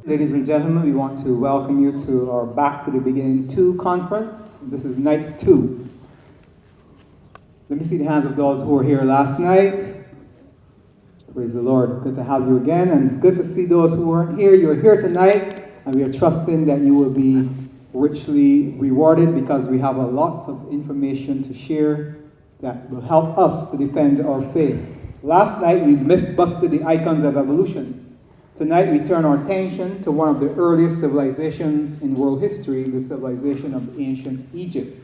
Ladies and gentlemen, we want to welcome you to our Back to the Beginning 2 conference. This is night 2. Let me see the hands of those who were here last night. Praise the Lord. Good to have you again. And it's good to see those who weren't here. You're here tonight, and we are trusting that you will be richly rewarded because we have lots of information to share that will help us to defend our faith. Last night, we myth-busted the icons of evolution. Tonight we turn our attention to one of the earliest civilizations in world history, the civilization of ancient Egypt.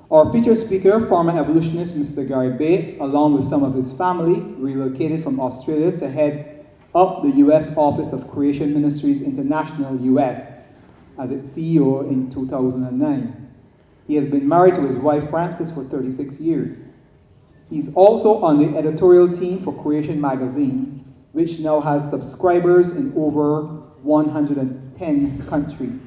Our featured speaker, former evolutionist Mr. Gary Bates, along with some of his family, relocated from Australia to head up the U.S. office of Creation Ministries International, U.S., as its CEO in 2009. He has been married to his wife Frances for 36 years. He's also on the editorial team for Creation magazine, which now has subscribers in over 110 countries.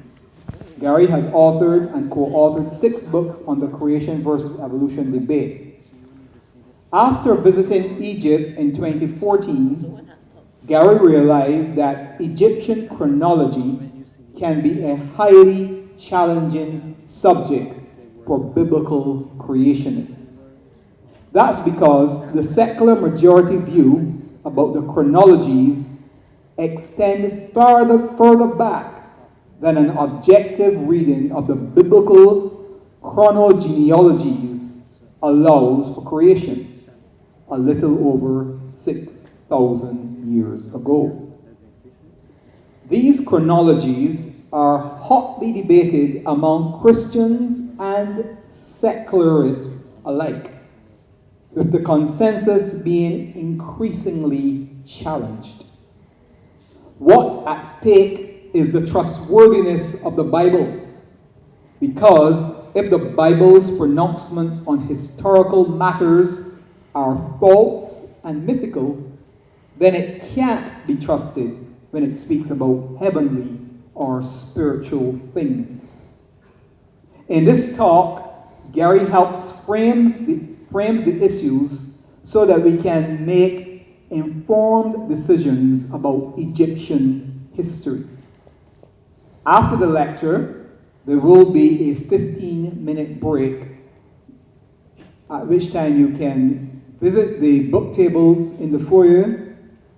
Gary has authored and co-authored 6 books on the creation versus evolution debate. After visiting Egypt in 2014, Gary realized that Egyptian chronology can be a highly challenging subject for biblical creationists. That's because the secular majority view about the chronologies extend further back than an objective reading of the biblical chronogenealogies allows for creation, a little over 6,000 years ago. These chronologies are hotly debated among Christians and secularists alike, with the consensus being increasingly challenged. What's at stake is the trustworthiness of the Bible, because if the Bible's pronouncements on historical matters are false and mythical, then it can't be trusted when it speaks about heavenly or spiritual things. In this talk, Gary helps frames the issues so that we can make informed decisions about Egyptian history. After the lecture, there will be a 15-minute break, at which time you can visit the book tables in the foyer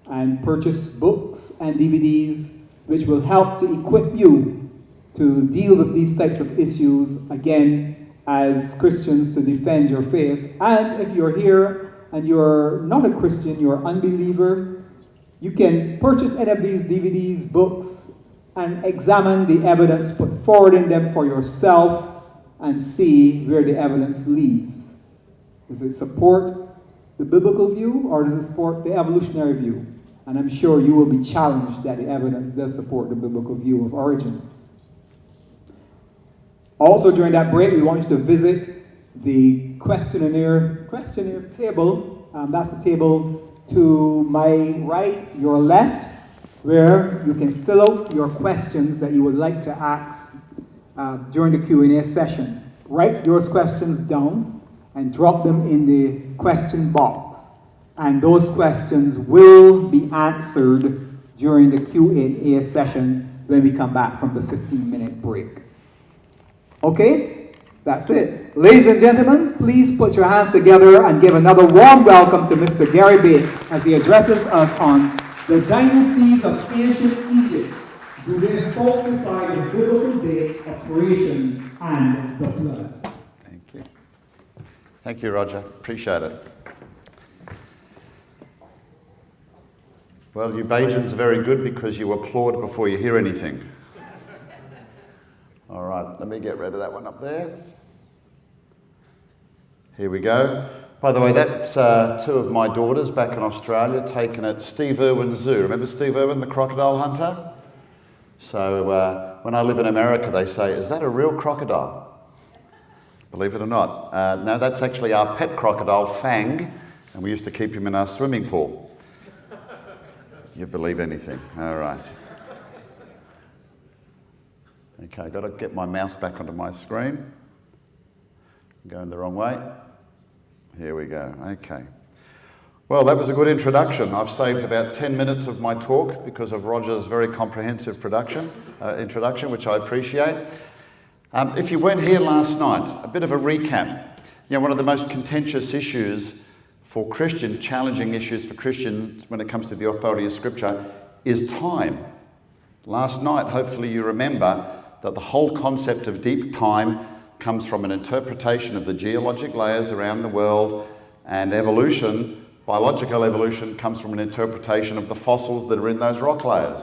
and purchase books and DVDs which will help to equip you to deal with these types of issues, again, as Christians, to defend your faith. And if you're here and you're not a Christian, you're an unbeliever, you can purchase any of these DVDs, books, and examine the evidence put forward in them for yourself and see where the evidence leads. Does it support the biblical view or does it support the evolutionary view? And I'm sure you will be challenged that the evidence does support the biblical view of origins. Also, during that break, we want you to visit the questionnaire table. That's the table to my right, your left, where you can fill out your questions that you would like to ask during the Q&A session. Write those questions down and drop them in the question box. And those questions will be answered during the Q&A session when we come back from the 15-minute break. Okay? That's it. Ladies and gentlemen, please put your hands together and give another warm welcome to Mr. Gary Bates as he addresses us on the Dynasties of Ancient Egypt. Do they falsify the biblical date of creation and the flood? Thank you. Thank you, Roger. Appreciate it. Well, you Bajans are very good because you applaud before you hear anything. All right, let me get rid of that one up there. Here we go. By the way, that's 2 of my daughters back in Australia taken at Steve Irwin Zoo. Remember Steve Irwin, the crocodile hunter? So when I live in America, they say, "Is that a real crocodile?" Believe it or not. No, that's actually our pet crocodile, Fang, and we used to keep him in our swimming pool. You believe anything. All right. Okay, I've got to get my mouse back onto my screen. I'm going the wrong way. Here we go. Okay. Well, that was a good introduction. I've saved about 10 minutes of my talk because of Roger's very comprehensive introduction, which I appreciate. If you weren't here last night, a bit of a recap. One of the most contentious issues for Christians, challenging issues for Christians when it comes to the authority of Scripture, is time. Last night, hopefully you remember that the whole concept of deep time comes from an interpretation of the geologic layers around the world, and evolution, biological evolution, comes from an interpretation of the fossils that are in those rock layers.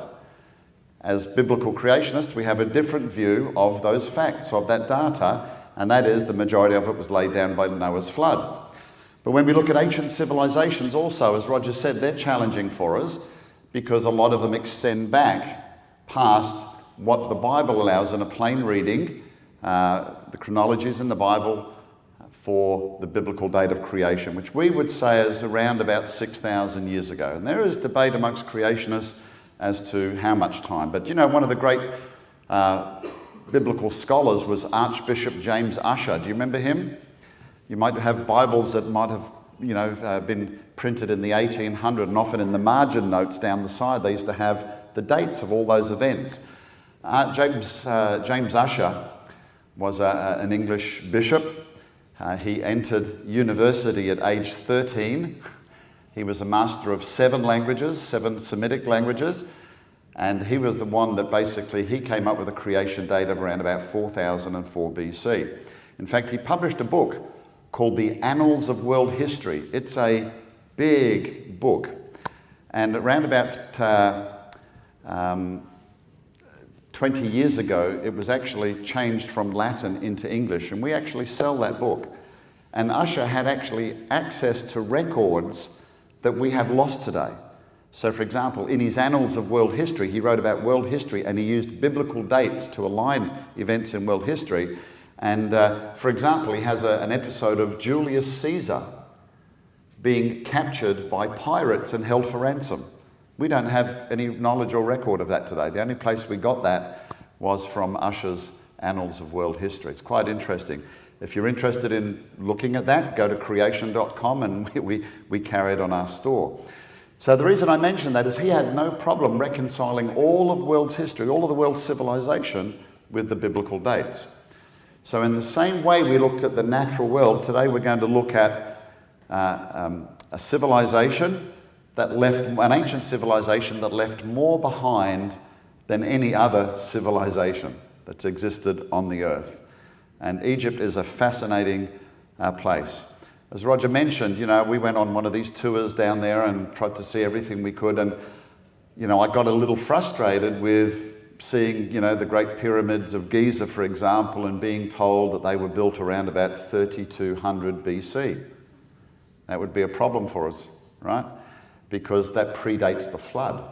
As biblical creationists, we have a different view of those facts, of that data, and that is the majority of it was laid down by Noah's flood. But when we look at ancient civilizations also, as Roger said, they're challenging for us because a lot of them extend back past what the Bible allows in a plain reading, the chronologies in the Bible, for the biblical date of creation, which we would say is around about 6,000 years ago. And there is debate amongst creationists as to how much time. But one of the great biblical scholars was Archbishop James Ussher. Do you remember him? You might have Bibles that might have been printed in the 1800s, and often in the margin notes down the side they used to have the dates of all those events. James Ussher was an English bishop. He entered university at age 13. He was a master of 7 languages, 7 Semitic languages, and he was the one that basically, he came up with a creation date of around about 4004 BC. In fact, he published a book called The Annals of World History. It's a big book, and around about 20 years ago, it was actually changed from Latin into English, and we actually sell that book. And Ussher had actually access to records that we have lost today. So, for example, in his Annals of World History, he wrote about world history, and he used biblical dates to align events in world history. And, for example, he has an episode of Julius Caesar being captured by pirates and held for ransom. We don't have any knowledge or record of that today. The only place we got that was from Ussher's Annals of World History. It's quite interesting. If you're interested in looking at that, go to creation.com, and we carry it on our store. So the reason I mention that is he had no problem reconciling all of world's history, all of the world's civilization, with the biblical dates. So in the same way we looked at the natural world, today we're going to look at a civilization that left, an ancient civilization that left more behind than any other civilization that's existed on the earth. And Egypt is a fascinating place. As Roger mentioned, we went on one of these tours down there and tried to see everything we could. And, I got a little frustrated with seeing, the great pyramids of Giza, for example, and being told that they were built around about 3200 BC. That would be a problem for us, right? Because that predates the flood.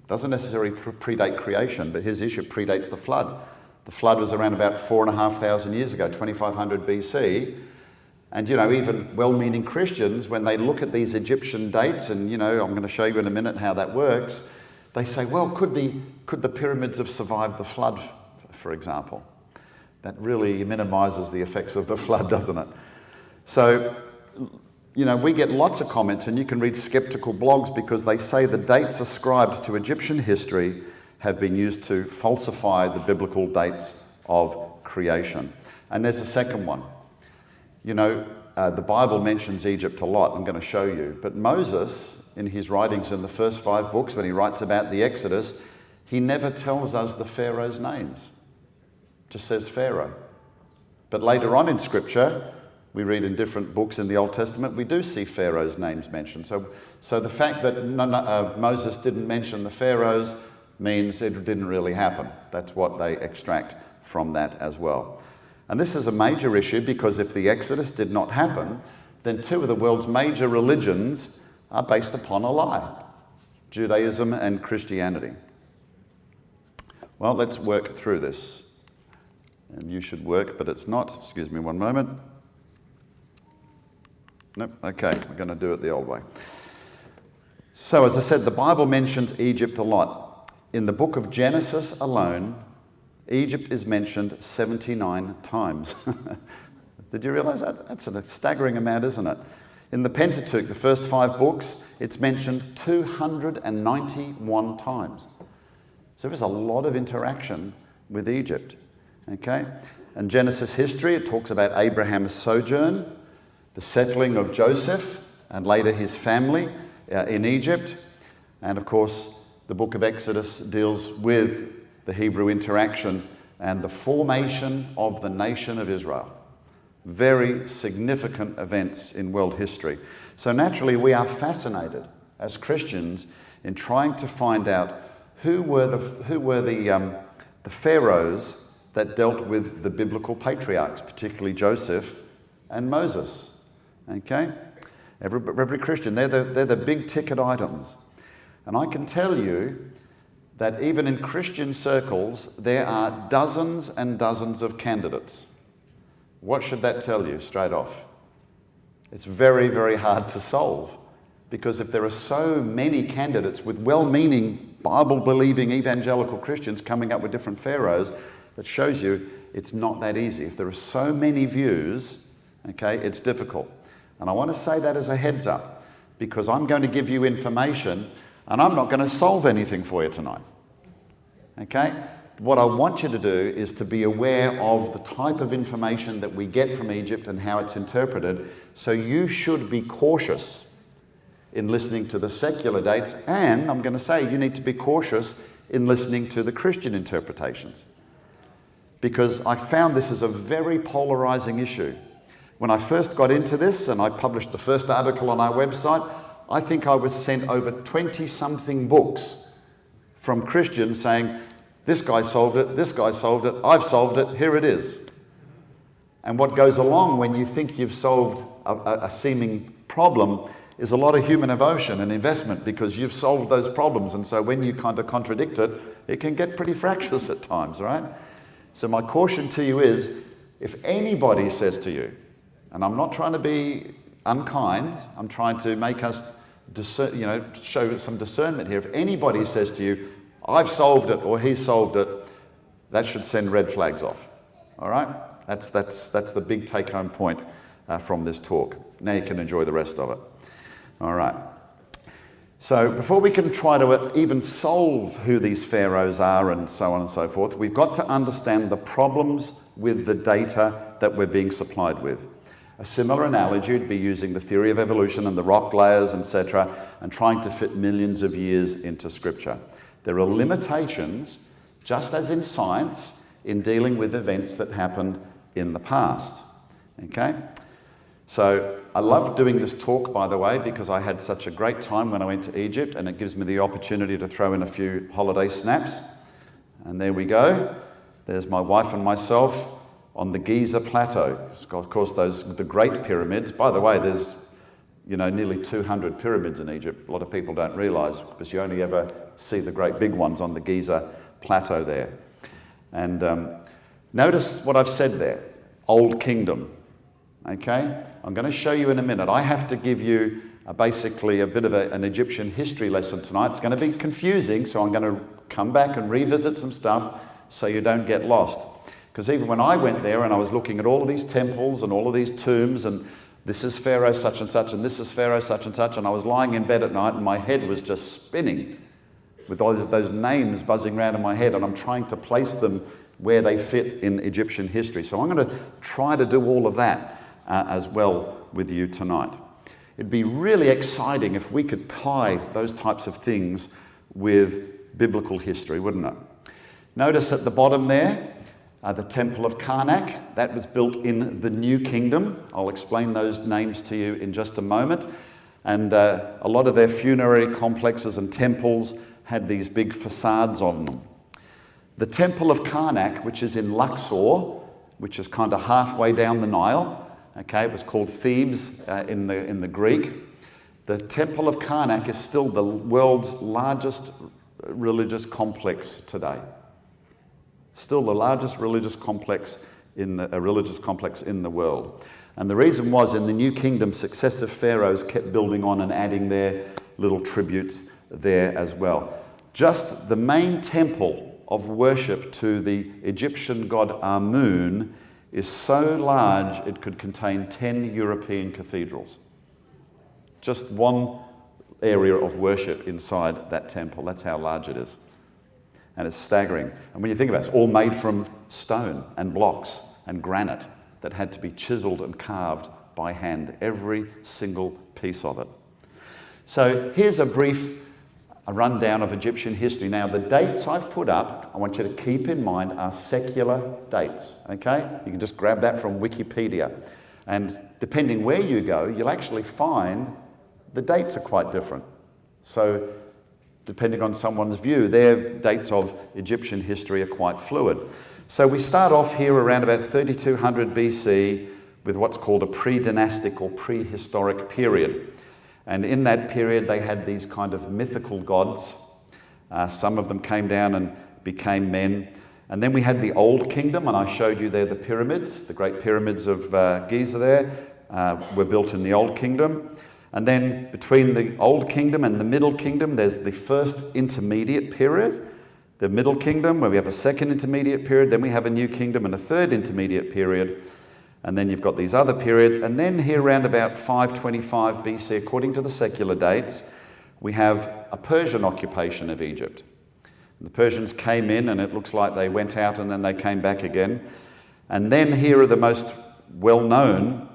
Doesn't necessarily predate creation, but his issue predates the flood. The flood was around about 4,500 years ago, 2500 BC. And, even well-meaning Christians, when they look at these Egyptian dates, and, I'm going to show you in a minute how that works, they say, well, could the pyramids have survived the flood, for example? That really minimizes the effects of the flood, doesn't it? So, we get lots of comments, and you can read skeptical blogs because they say the dates ascribed to Egyptian history have been used to falsify the biblical dates of creation. And there's a second one. The Bible mentions Egypt a lot, I'm going to show you. But Moses, in his writings in the first 5 books, when he writes about the Exodus, he never tells us the Pharaoh's names. Just says Pharaoh. But later on in Scripture, we read in different books in the Old Testament, we do see Pharaoh's names mentioned. So the fact that Moses didn't mention the Pharaohs means it didn't really happen. That's what they extract from that as well. And this is a major issue because if the Exodus did not happen, then 2 of the world's major religions are based upon a lie: Judaism and Christianity. Well, let's work through this. And you should work, but it's not. Excuse me one moment. Nope, okay, we're going to do it the old way. So, as I said, the Bible mentions Egypt a lot. In the book of Genesis alone, Egypt is mentioned 79 times. Did you realize that? That's a staggering amount, isn't it? In the Pentateuch, the first 5 books, it's mentioned 291 times. So there's a lot of interaction with Egypt. Okay? And Genesis history, it talks about Abraham's sojourn, the settling of Joseph, and later his family in Egypt. And of course, the book of Exodus deals with the Hebrew interaction and the formation of the nation of Israel. Very significant events in world history. So naturally, we are fascinated as Christians in trying to find out who were the pharaohs that dealt with the biblical patriarchs, particularly Joseph and Moses. Okay? Every Christian, they're the big ticket items. And I can tell you that even in Christian circles, there are dozens and dozens of candidates. What should that tell you straight off? It's very, very hard to solve, because if there are so many candidates with well-meaning, Bible-believing evangelical Christians coming up with different pharaohs, that shows you it's not that easy. If there are so many views, okay, it's difficult. And I want to say that as a heads up, because I'm going to give you information and I'm not going to solve anything for you tonight. Okay? What I want you to do is to be aware of the type of information that we get from Egypt and how it's interpreted. So you should be cautious in listening to the secular dates, and I'm going to say you need to be cautious in listening to the Christian interpretations. Because I found this is a very polarizing issue. When I first got into this and I published the first article on our website, I think I was sent over 20-something books from Christians saying, this guy solved it, this guy solved it, I've solved it, here it is. And what goes along when you think you've solved a seeming problem is a lot of human emotion and investment, because you've solved those problems. And so when you kind of contradict it, it can get pretty fractious at times, right? So my caution to you is, if anybody says to you, and I'm not trying to be unkind, I'm trying to make us show some discernment here. If anybody says to you, I've solved it or he solved it, that should send red flags off. All right? That's the big take-home point from this talk. Now you can enjoy the rest of it. All right. So before we can try to even solve who these pharaohs are and so on and so forth, we've got to understand the problems with the data that we're being supplied with. A similar analogy would be using the theory of evolution and the rock layers, etc., and trying to fit millions of years into Scripture. There are limitations, just as in science, in dealing with events that happened in the past. Okay? So I love doing this talk, by the way, because I had such a great time when I went to Egypt, and it gives me the opportunity to throw in a few holiday snaps. And there we go. There's my wife and myself on the Giza Plateau. Of course, the Great Pyramids. By the way, there's nearly 200 pyramids in Egypt. A lot of people don't realise, because you only ever see the great big ones on the Giza Plateau there. And notice what I've said there, Old Kingdom. Okay? I'm going to show you in a minute. I have to give you basically a bit of an Egyptian history lesson tonight. It's going to be confusing, so I'm going to come back and revisit some stuff so you don't get lost. Because even when I went there and I was looking at all of these temples and all of these tombs, and this is Pharaoh such and such, and this is Pharaoh such and such, and I was lying in bed at night and my head was just spinning with all those names buzzing around in my head, and I'm trying to place them where they fit in Egyptian history. So I'm going to try to do all of that as well with you tonight. It'd be really exciting if we could tie those types of things with biblical history, wouldn't it? Notice at the bottom there, the Temple of Karnak. That was built in the New Kingdom. I'll explain those names to you in just a moment. And a lot of their funerary complexes and temples had these big facades on them. The Temple of Karnak, which is in Luxor, which is kind of halfway down the Nile, okay, it was called Thebes in the Greek. The Temple of Karnak is still the world's largest religious complex today. Still the largest religious complex in the world. And the reason was, in the New Kingdom, successive pharaohs kept building on and adding their little tributes there as well. Just the main temple of worship to the Egyptian god Amun is so large it could contain 10 European cathedrals. Just one area of worship inside that temple. That's how large it is. And it's staggering. And when you think about it, it's all made from stone and blocks and granite that had to be chiseled and carved by hand, every single piece of it. So here's a brief rundown of Egyptian history. Now, the dates I've put up, I want you to keep in mind, are secular dates, okay? You can just grab that from Wikipedia. And depending where you go, you'll actually find the dates are quite different. So depending on someone's view, their dates of Egyptian history are quite fluid. So we start off here around about 3200 BC with what's called a pre-dynastic or prehistoric period. And in that period, they had these kind of mythical gods. Some of them came down and became men. And then we had the Old Kingdom, and I showed you there the pyramids. The great pyramids of Giza there were built in the Old Kingdom. And then between the Old Kingdom and the Middle Kingdom, there's the first intermediate period, the Middle Kingdom, where we have a second intermediate period. Then we have a New Kingdom and a third intermediate period. And then you've got these other periods. And then here around about 525 BC, according to the secular dates, we have a Persian occupation of Egypt. The Persians came in, and it looks like they went out and then they came back again. And then here are the most well-known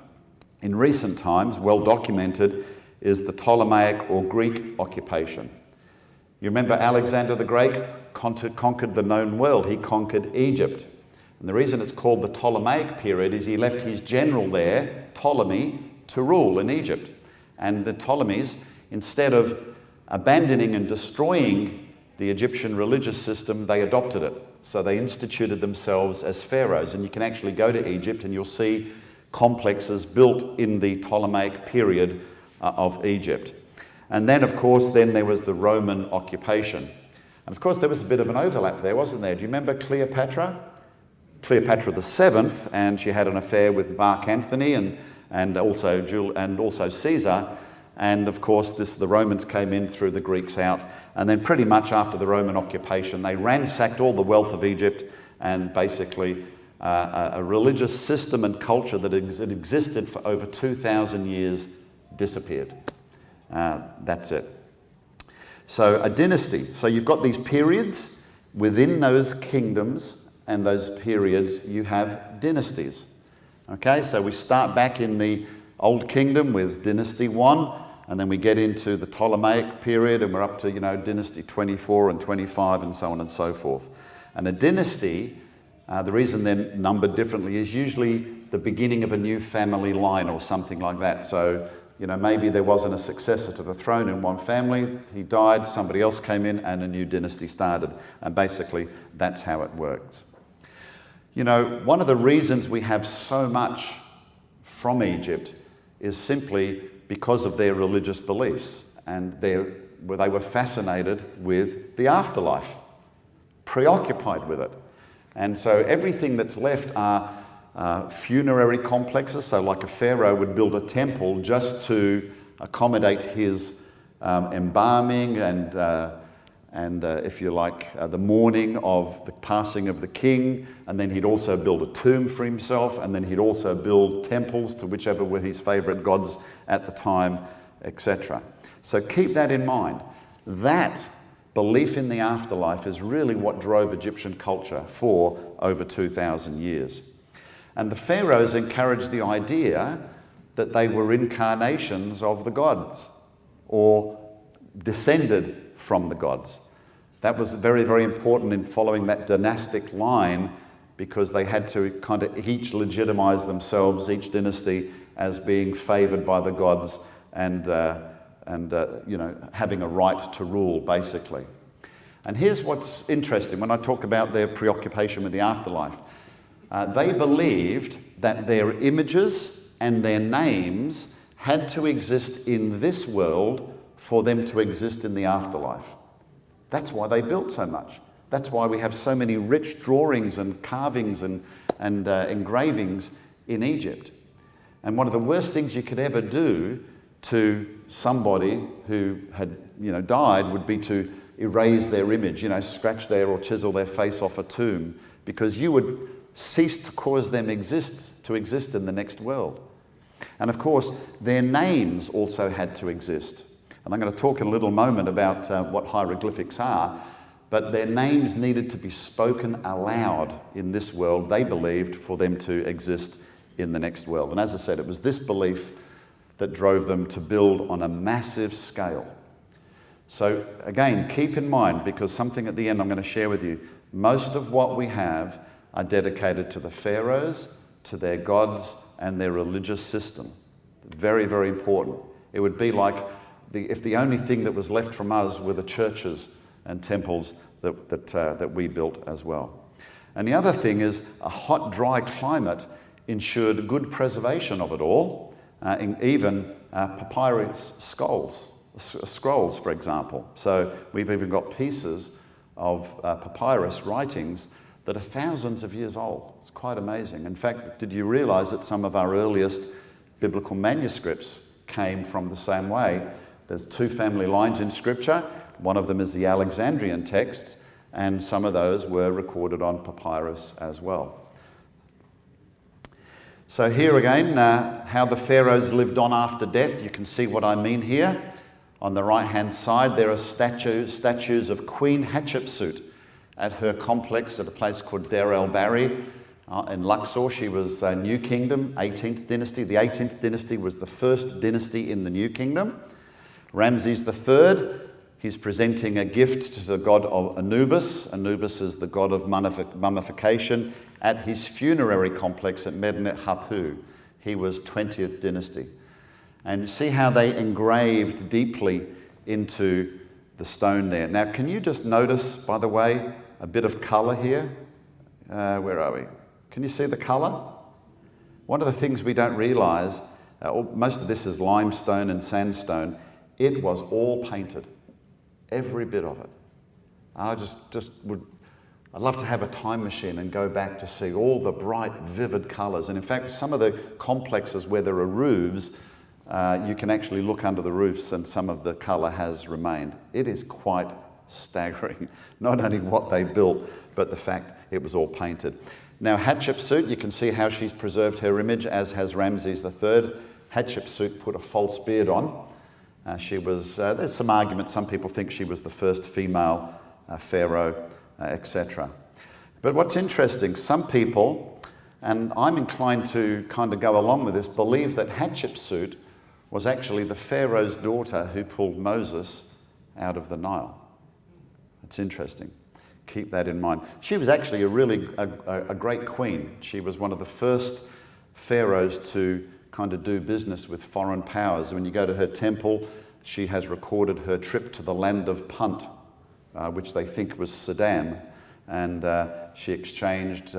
in recent times, well-documented, is the Ptolemaic or Greek occupation. You remember Alexander the Great conquered the known world. He conquered Egypt. And the reason it's called the Ptolemaic period is he left his general there, Ptolemy, to rule in Egypt. And the Ptolemies, instead of abandoning and destroying the Egyptian religious system, they adopted it. So they instituted themselves as pharaohs. And you can actually go to Egypt and you'll see complexes built in the Ptolemaic period of Egypt. And then, of course, there was the Roman occupation. And of course, there was a bit of an overlap there, wasn't there? Do you remember Cleopatra? Cleopatra VII, and she had an affair with Mark Antony and also Caesar. And of course, the Romans came in, threw the Greeks out. And then pretty much after the Roman occupation, they ransacked all the wealth of Egypt, and basically a religious system and culture that had existed for over 2,000 years disappeared. That's it. So a dynasty. So you've got these periods. Within those kingdoms and those periods, you have dynasties. Okay, so we start back in the Old Kingdom with Dynasty 1, and then we get into the Ptolemaic period, and we're up to, Dynasty 24 and 25 and so on and so forth. And a dynasty, the reason they're numbered differently is usually the beginning of a new family line or something like that. So, maybe there wasn't a successor to the throne in one family, he died, somebody else came in, and a new dynasty started. And basically, that's how it works. One of the reasons we have so much from Egypt is simply because of their religious beliefs, and they were fascinated with the afterlife, preoccupied with it. And so everything that's left are funerary complexes. So like a pharaoh would build a temple just to accommodate his embalming and if you like, the mourning of the passing of the king. And then he'd also build a tomb for himself, and then he'd also build temples to whichever were his favourite gods at the time, etc. So keep that in mind. That belief in the afterlife is really what drove Egyptian culture for over 2,000 years. And the pharaohs encouraged the idea that they were incarnations of the gods, or descended from the gods. That was very, very important in following that dynastic line, because they had to kind of each legitimize themselves, each dynasty, as being favored by the gods and having a right to rule, basically. And here's what's interesting when I talk about their preoccupation with the afterlife. They believed that their images and their names had to exist in this world for them to exist in the afterlife. That's why they built so much. That's why we have so many rich drawings and carvings and engravings in Egypt. And one of the worst things you could ever do to somebody who had died would be to erase their image, scratch their or chisel their face off a tomb, because you would cease to cause them to exist in the next world. And of course, their names also had to exist. And I'm going to talk in a little moment about what hieroglyphics are, but their names needed to be spoken aloud in this world, they believed, for them to exist in the next world. And as I said, it was this belief that drove them to build on a massive scale. So again, keep in mind, because something at the end I'm going to share with you, most of what we have are dedicated to the pharaohs, to their gods, and their religious system. Very, very important. It would be like if the only thing that was left from us were the churches and temples that we built as well. And the other thing is a hot, dry climate ensured good preservation of it all, even papyrus scrolls, for example. So we've even got pieces of papyrus writings that are thousands of years old. It's quite amazing. In fact, did you realize that some of our earliest biblical manuscripts came from the same way? There's two family lines in Scripture. One of them is the Alexandrian texts, and some of those were recorded on papyrus as well. So here again, how the pharaohs lived on after death. You can see what I mean here. On the right-hand side, there are statues of Queen Hatshepsut at her complex at a place called Deir el-Bahari in Luxor. She was New Kingdom, 18th dynasty. The 18th dynasty was the first dynasty in the New Kingdom. Ramses III, he's presenting a gift to the god of Anubis. Anubis is the god of mummification at his funerary complex at Medinet Hapu. He was 20th dynasty. And see how they engraved deeply into the stone there. Now, can you just notice, by the way, a bit of colour here? Where are we? Can you see the colour? One of the things we don't realise, most of this is limestone and sandstone, it was all painted. Every bit of it. And I'd love to have a time machine and go back to see all the bright, vivid colours. And in fact, some of the complexes where there are roofs, you can actually look under the roofs and some of the colour has remained. It is quite staggering, not only what they built, but the fact it was all painted. Now Hatshepsut, you can see how she's preserved her image, as has Ramses III. Hatshepsut put a false beard on. There's some argument, some people think she was the first female pharaoh, etc. But what's interesting, some people, and I'm inclined to kind of go along with this, believe that Hatshepsut was actually the pharaoh's daughter who pulled Moses out of the Nile. It's interesting. Keep that in mind. She was actually a great queen. She was one of the first pharaohs to kind of do business with foreign powers. When you go to her temple, she has recorded her trip to the land of Punt, which they think was Sudan, and she exchanged,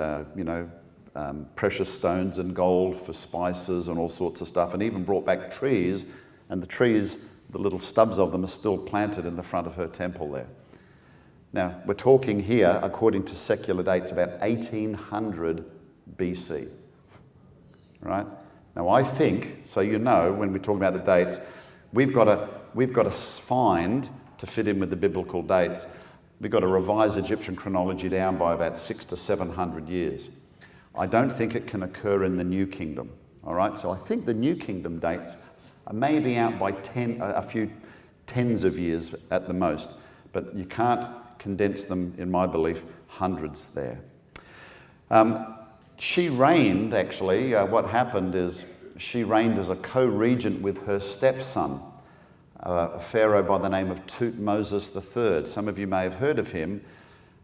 precious stones and gold for spices and all sorts of stuff, and even brought back trees, and the trees, the little stubs of them are still planted in the front of her temple there. Now, we're talking here, according to secular dates, about 1800 BC, right? Now, I think, so you know, when we talk about the dates, we've got to find, to fit in with the biblical dates, we've got to revise Egyptian chronology down by about 600 to 700 years. I don't think it can occur in the New Kingdom, all right? So I think the New Kingdom dates are maybe out by a few tens of years at the most, but you can't condense them, in my belief, hundreds there. She reigned, actually, what happened is she reigned as a co-regent with her stepson, a pharaoh by the name of Tutmosis III. Some of you may have heard of him.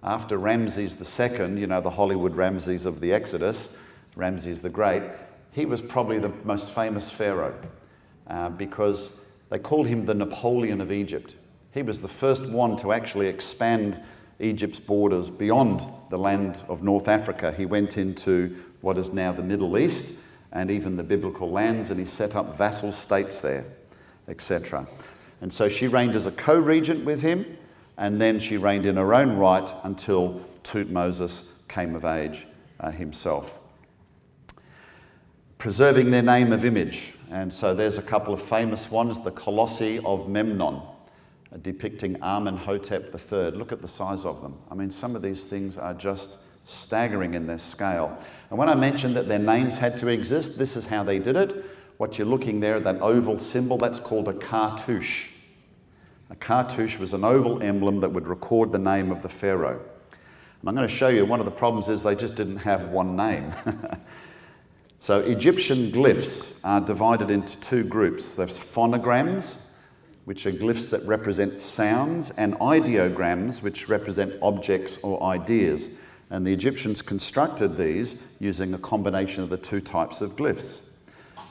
After Ramses II, the Hollywood Ramses of the Exodus, Ramses the Great, he was probably the most famous pharaoh because they called him the Napoleon of Egypt. He was the first one to actually expand Egypt's borders beyond the land of North Africa. He went into what is now the Middle East and even the biblical lands, and he set up vassal states there, etc. And so she reigned as a co-regent with him, and then she reigned in her own right until Tutmosis came of age himself. Preserving their name of image. And so there's a couple of famous ones, the Colossi of Memnon, depicting Amenhotep III. Look at the size of them. I mean, some of these things are just staggering in their scale. And when I mentioned that their names had to exist, this is how they did it. what you're looking there, that oval symbol, that's called a cartouche. A cartouche was an oval emblem that would record the name of the pharaoh. And I'm going to show you, one of the problems is they just didn't have one name. So Egyptian glyphs are divided into two groups. There's phonograms, which are glyphs that represent sounds, and ideograms, which represent objects or ideas. And the Egyptians constructed these using a combination of the two types of glyphs.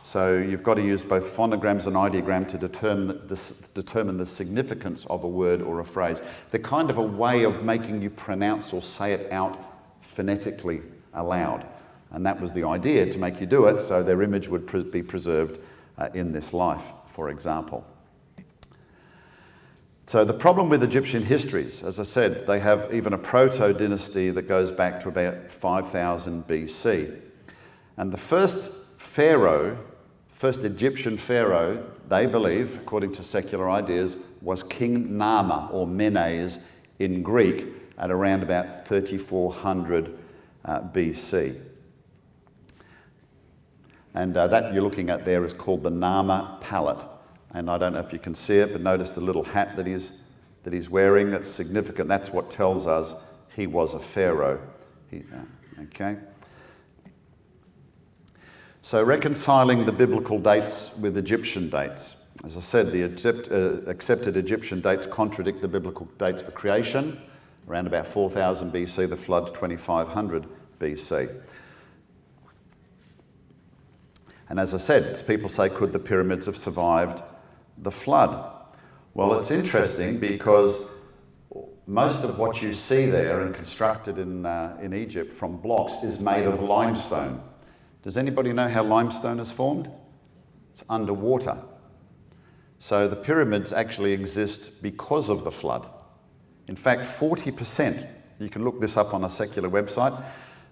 So you've got to use both phonograms and ideogram to determine the significance of a word or a phrase. They're kind of a way of making you pronounce or say it out phonetically aloud. And that was the idea, to make you do it, so their image would be preserved in this life, for example. So the problem with Egyptian histories, as I said, they have even a proto-dynasty that goes back to about 5000 BC. And the first Egyptian pharaoh, they believe, according to secular ideas, was King Nama, or Menes in Greek, at around about 3400 BC. And that you're looking at there is called the Nama palette. And I don't know if you can see it, but notice the little hat that he's wearing. That's significant. That's what tells us he was a pharaoh. Okay. So reconciling the biblical dates with Egyptian dates. As I said, the accepted Egyptian dates contradict the biblical dates for creation, around about 4000 BC, the flood 2500 BC. And as I said, people say, could the pyramids have survived the flood? Well, it's interesting because most of what you see there and constructed in Egypt from blocks is made of limestone. Does anybody know how limestone is formed? It's underwater. So the pyramids actually exist because of the flood. In fact, 40%, you can look this up on a secular website,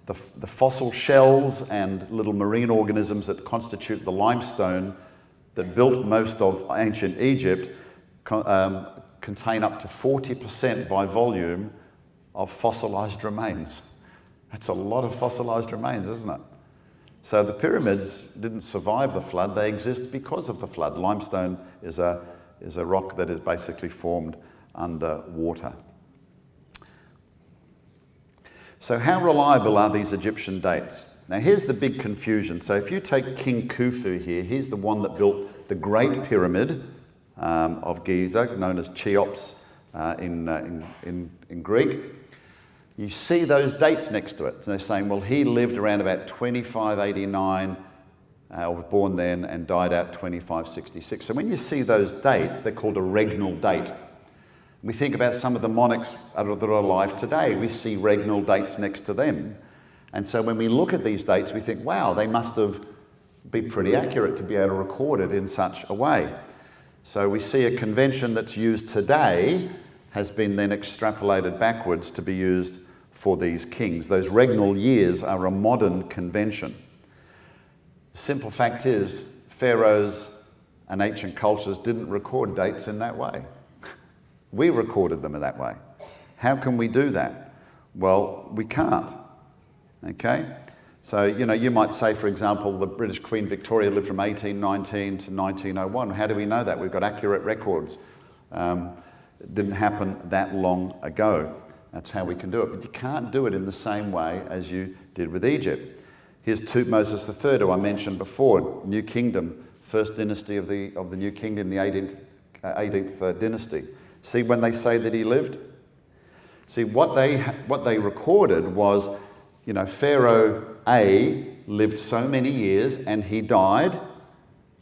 the fossil shells and little marine organisms that constitute the limestone that built most of ancient Egypt contain up to 40% by volume of fossilized remains. That's a lot of fossilized remains, isn't it? So the pyramids didn't survive the flood, they exist because of the flood. Limestone is a rock that is basically formed underwater. So how reliable are these Egyptian dates? Now here's the big confusion. So if you take King Khufu here, he's the one that built the Great Pyramid of Giza, known as Cheops in Greek. You see those dates next to it. And they're saying, well, he lived around about 2589, was born then and died out 2566. So when you see those dates, they're called a regnal date. We think about some of the monarchs that are alive today. We see regnal dates next to them. And so when we look at these dates, we think, wow, they must have been pretty accurate to be able to record it in such a way. So we see a convention that's used today has been then extrapolated backwards to be used for these kings. Those regnal years are a modern convention. The simple fact is, pharaohs and ancient cultures didn't record dates in that way. We recorded them in that way. How can we do that? Well, we can't. Okay? So, you might say, for example, the British Queen Victoria lived from 1819 to 1901. How do we know that? We've got accurate records. It didn't happen that long ago. That's how we can do it. But you can't do it in the same way as you did with Egypt. Here's Tutmosis III, who I mentioned before, New Kingdom, first dynasty of the New Kingdom, the 18th dynasty. See when they say that he lived? See, what they recorded was, Pharaoh A lived so many years and he died,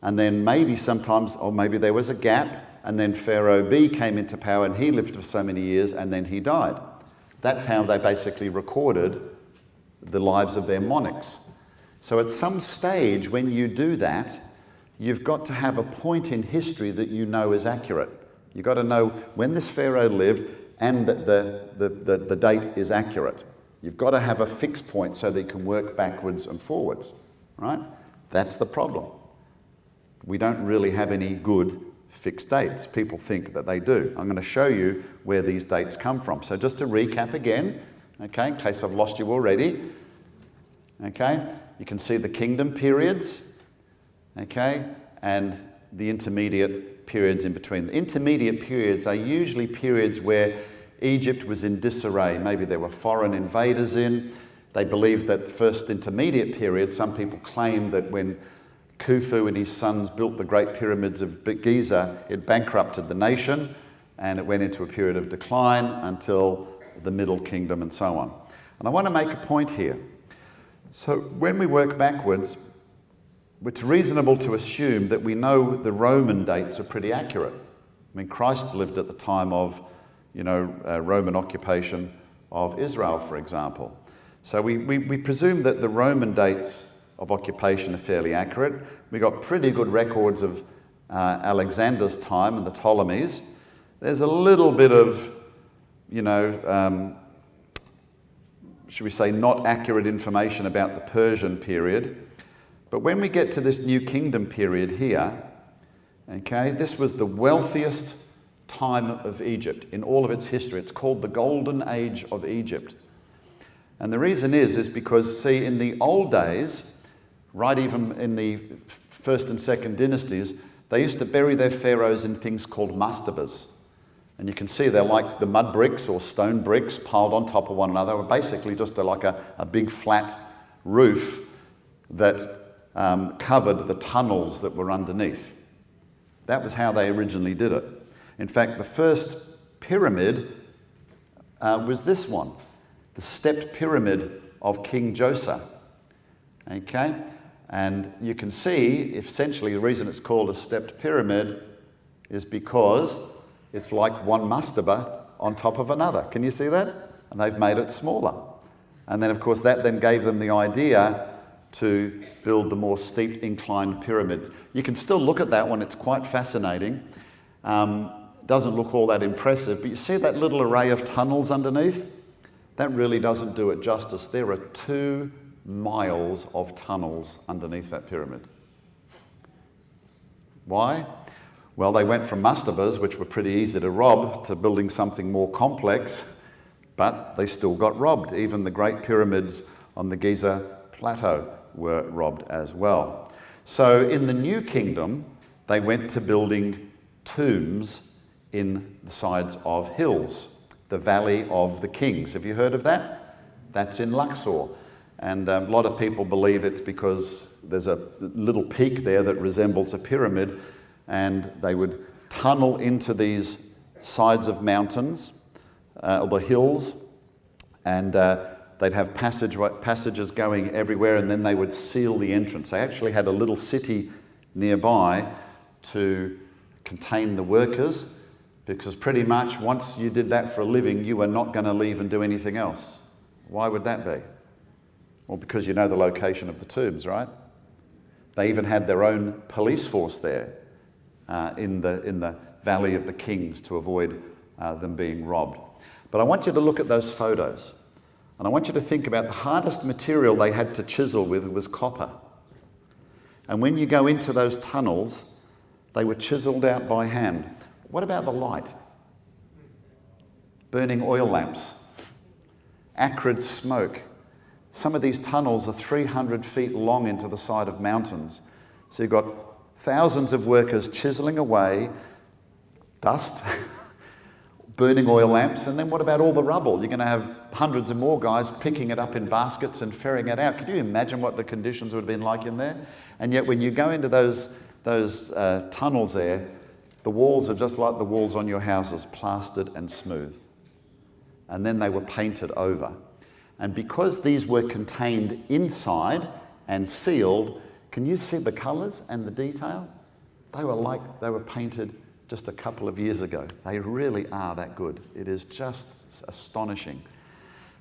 and then maybe sometimes, or maybe there was a gap, and then Pharaoh B came into power and he lived for so many years and then he died. That's how they basically recorded the lives of their monarchs. So at some stage when you do that, you've got to have a point in history that you know is accurate. You've got to know when this Pharaoh lived and that the date is accurate. You've got to have a fixed point so that you can work backwards and forwards, right? That's the problem. We don't really have any good fixed dates. People think that they do. I'm going to show you where these dates come from. So just to recap again, okay, in case I've lost you already, okay, you can see the kingdom periods. okay, and the intermediate periods in between. The intermediate periods are usually periods where Egypt was in disarray. Maybe there were foreign invaders in. They believed that the first intermediate period, some people claim that when Khufu and his sons built the Great Pyramids of Giza, it bankrupted the nation and it went into a period of decline until the Middle Kingdom and so on. And I want to make a point here. So when we work backwards, it's reasonable to assume that we know the Roman dates are pretty accurate. I mean, Christ lived at the time of, Roman occupation of Israel, for example. So we presume that the Roman dates of occupation are fairly accurate. We got pretty good records of Alexander's time and the Ptolemies. There's a little bit of, should we say, not accurate information about the Persian period. But when we get to this New Kingdom period here, okay, this was the wealthiest time of Egypt in all of its history. It's called the Golden Age of Egypt. And the reason is because, see, in the old days, right even in the first and second dynasties, they used to bury their pharaohs in things called mastabas. And you can see they're like the mud bricks or stone bricks piled on top of one another. They're basically just like a big flat roof that covered the tunnels that were underneath. That was how they originally did it. In fact, the first pyramid was this one, the stepped pyramid of King Joseph. Okay? And you can see, essentially, the reason it's called a stepped pyramid is because it's like one mastaba on top of another. Can you see that? And they've made it smaller. And then, of course, that then gave them the idea to build the more steep inclined pyramids. You can still look at that one. It's quite fascinating. Doesn't look all that impressive, but you see that little array of tunnels underneath? That really doesn't do it justice. There are 2 miles of tunnels underneath that pyramid. Why? Well, they went from mastabas, which were pretty easy to rob, to building something more complex, but they still got robbed. Even the great pyramids on the Giza Plateau were robbed as well. So in the New Kingdom, they went to building tombs in the sides of hills, the Valley of the Kings. Have you heard of that? That's in Luxor. And a lot of people believe it's because there's a little peak there that resembles a pyramid, and they would tunnel into these sides of mountains, or the hills, and they'd have passages going everywhere, and then they would seal the entrance. They actually had a little city nearby to contain the workers, because pretty much once you did that for a living, you were not going to leave and do anything else. Why would that be? Well, because you know the location of the tombs, right? They even had their own police force there in the Valley of the Kings to avoid them being robbed. But I want you to look at those photos. And I want you to think about the hardest material they had to chisel with was copper. And when you go into those tunnels, they were chiseled out by hand. What about the light? Burning oil lamps, acrid smoke. Some of these tunnels are 300 feet long into the side of mountains. So you've got thousands of workers chiseling away, dust, burning oil lamps, and then what about all the rubble? You're going to have hundreds of more guys picking it up in baskets and ferrying it out. Can you imagine what the conditions would have been like in there? And yet when you go into those tunnels there, the walls are just like the walls on your houses, plastered and smooth. And then they were painted over. And because these were contained inside and sealed, can you see the colours and the detail? They were painted just a couple of years ago. They really are that good. It is just astonishing.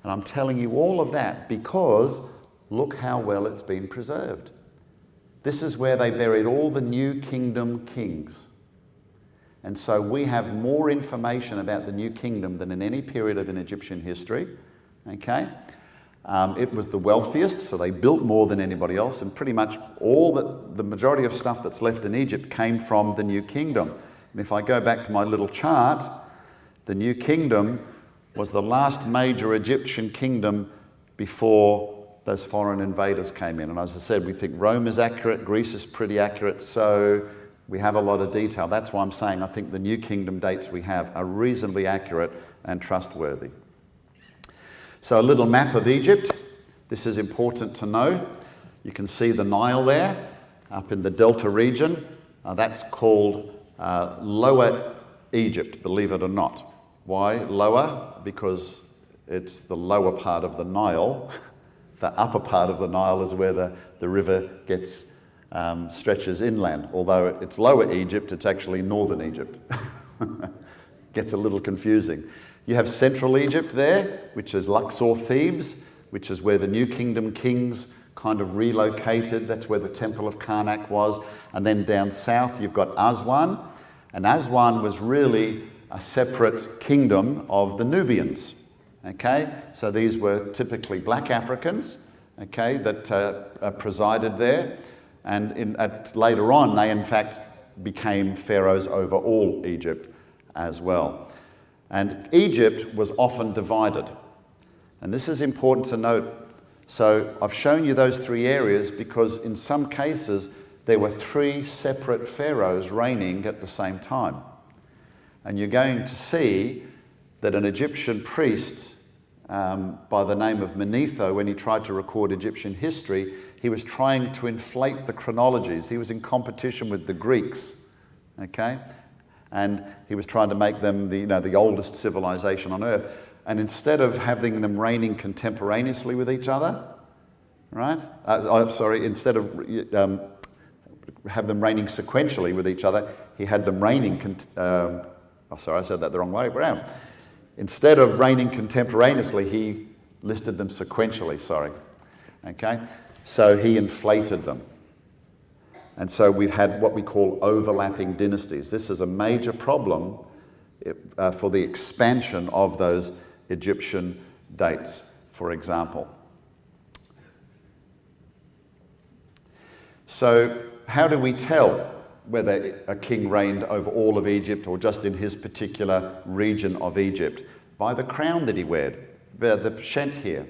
And I'm telling you all of that because look how well it's been preserved. This is where they buried all the New Kingdom kings. And so we have more information about the New Kingdom than in any period of in Egyptian history. Okay? It was the wealthiest, so they built more than anybody else, and pretty much the majority of stuff that's left in Egypt came from the New Kingdom. And if I go back to my little chart, the New Kingdom was the last major Egyptian kingdom before those foreign invaders came in. And as I said, we think Rome is accurate, Greece is pretty accurate, so we have a lot of detail. That's why I'm saying I think the New Kingdom dates we have are reasonably accurate and trustworthy. So a little map of Egypt. This is important to know. You can see the Nile there, up in the Delta region. That's called Lower Egypt, believe it or not. Why lower? Because it's the lower part of the Nile. The upper part of the Nile is where the river gets stretches inland. Although it's Lower Egypt, it's actually Northern Egypt. Gets a little confusing. You have Central Egypt there, which is Luxor, Thebes, which is where the New Kingdom kings kind of relocated. That's where the Temple of Karnak was. And then down south, you've got Aswan. And Aswan was really a separate kingdom of the Nubians. Okay, so these were typically black Africans, okay, that presided there. And later on, they in fact became pharaohs over all Egypt as well. And Egypt was often divided. And this is important to note. So I've shown you those three areas because in some cases there were three separate pharaohs reigning at the same time. And you're going to see that an Egyptian priest by the name of Manetho, when he tried to record Egyptian history, he was trying to inflate the chronologies. He was in competition with the Greeks, okay? And he was trying to make them the oldest civilization on earth. And instead of having them reigning contemporaneously with each other, right? Instead of have them reigning sequentially with each other, he had them reigning, I said that the wrong way around. Instead of reigning contemporaneously, he listed them sequentially, okay? So he inflated them. And so we've had what we call overlapping dynasties. This is a major problem for the expansion of those Egyptian dates, for example. So how do we tell whether a king reigned over all of Egypt or just in his particular region of Egypt? By the crown that he wore, the pshent here.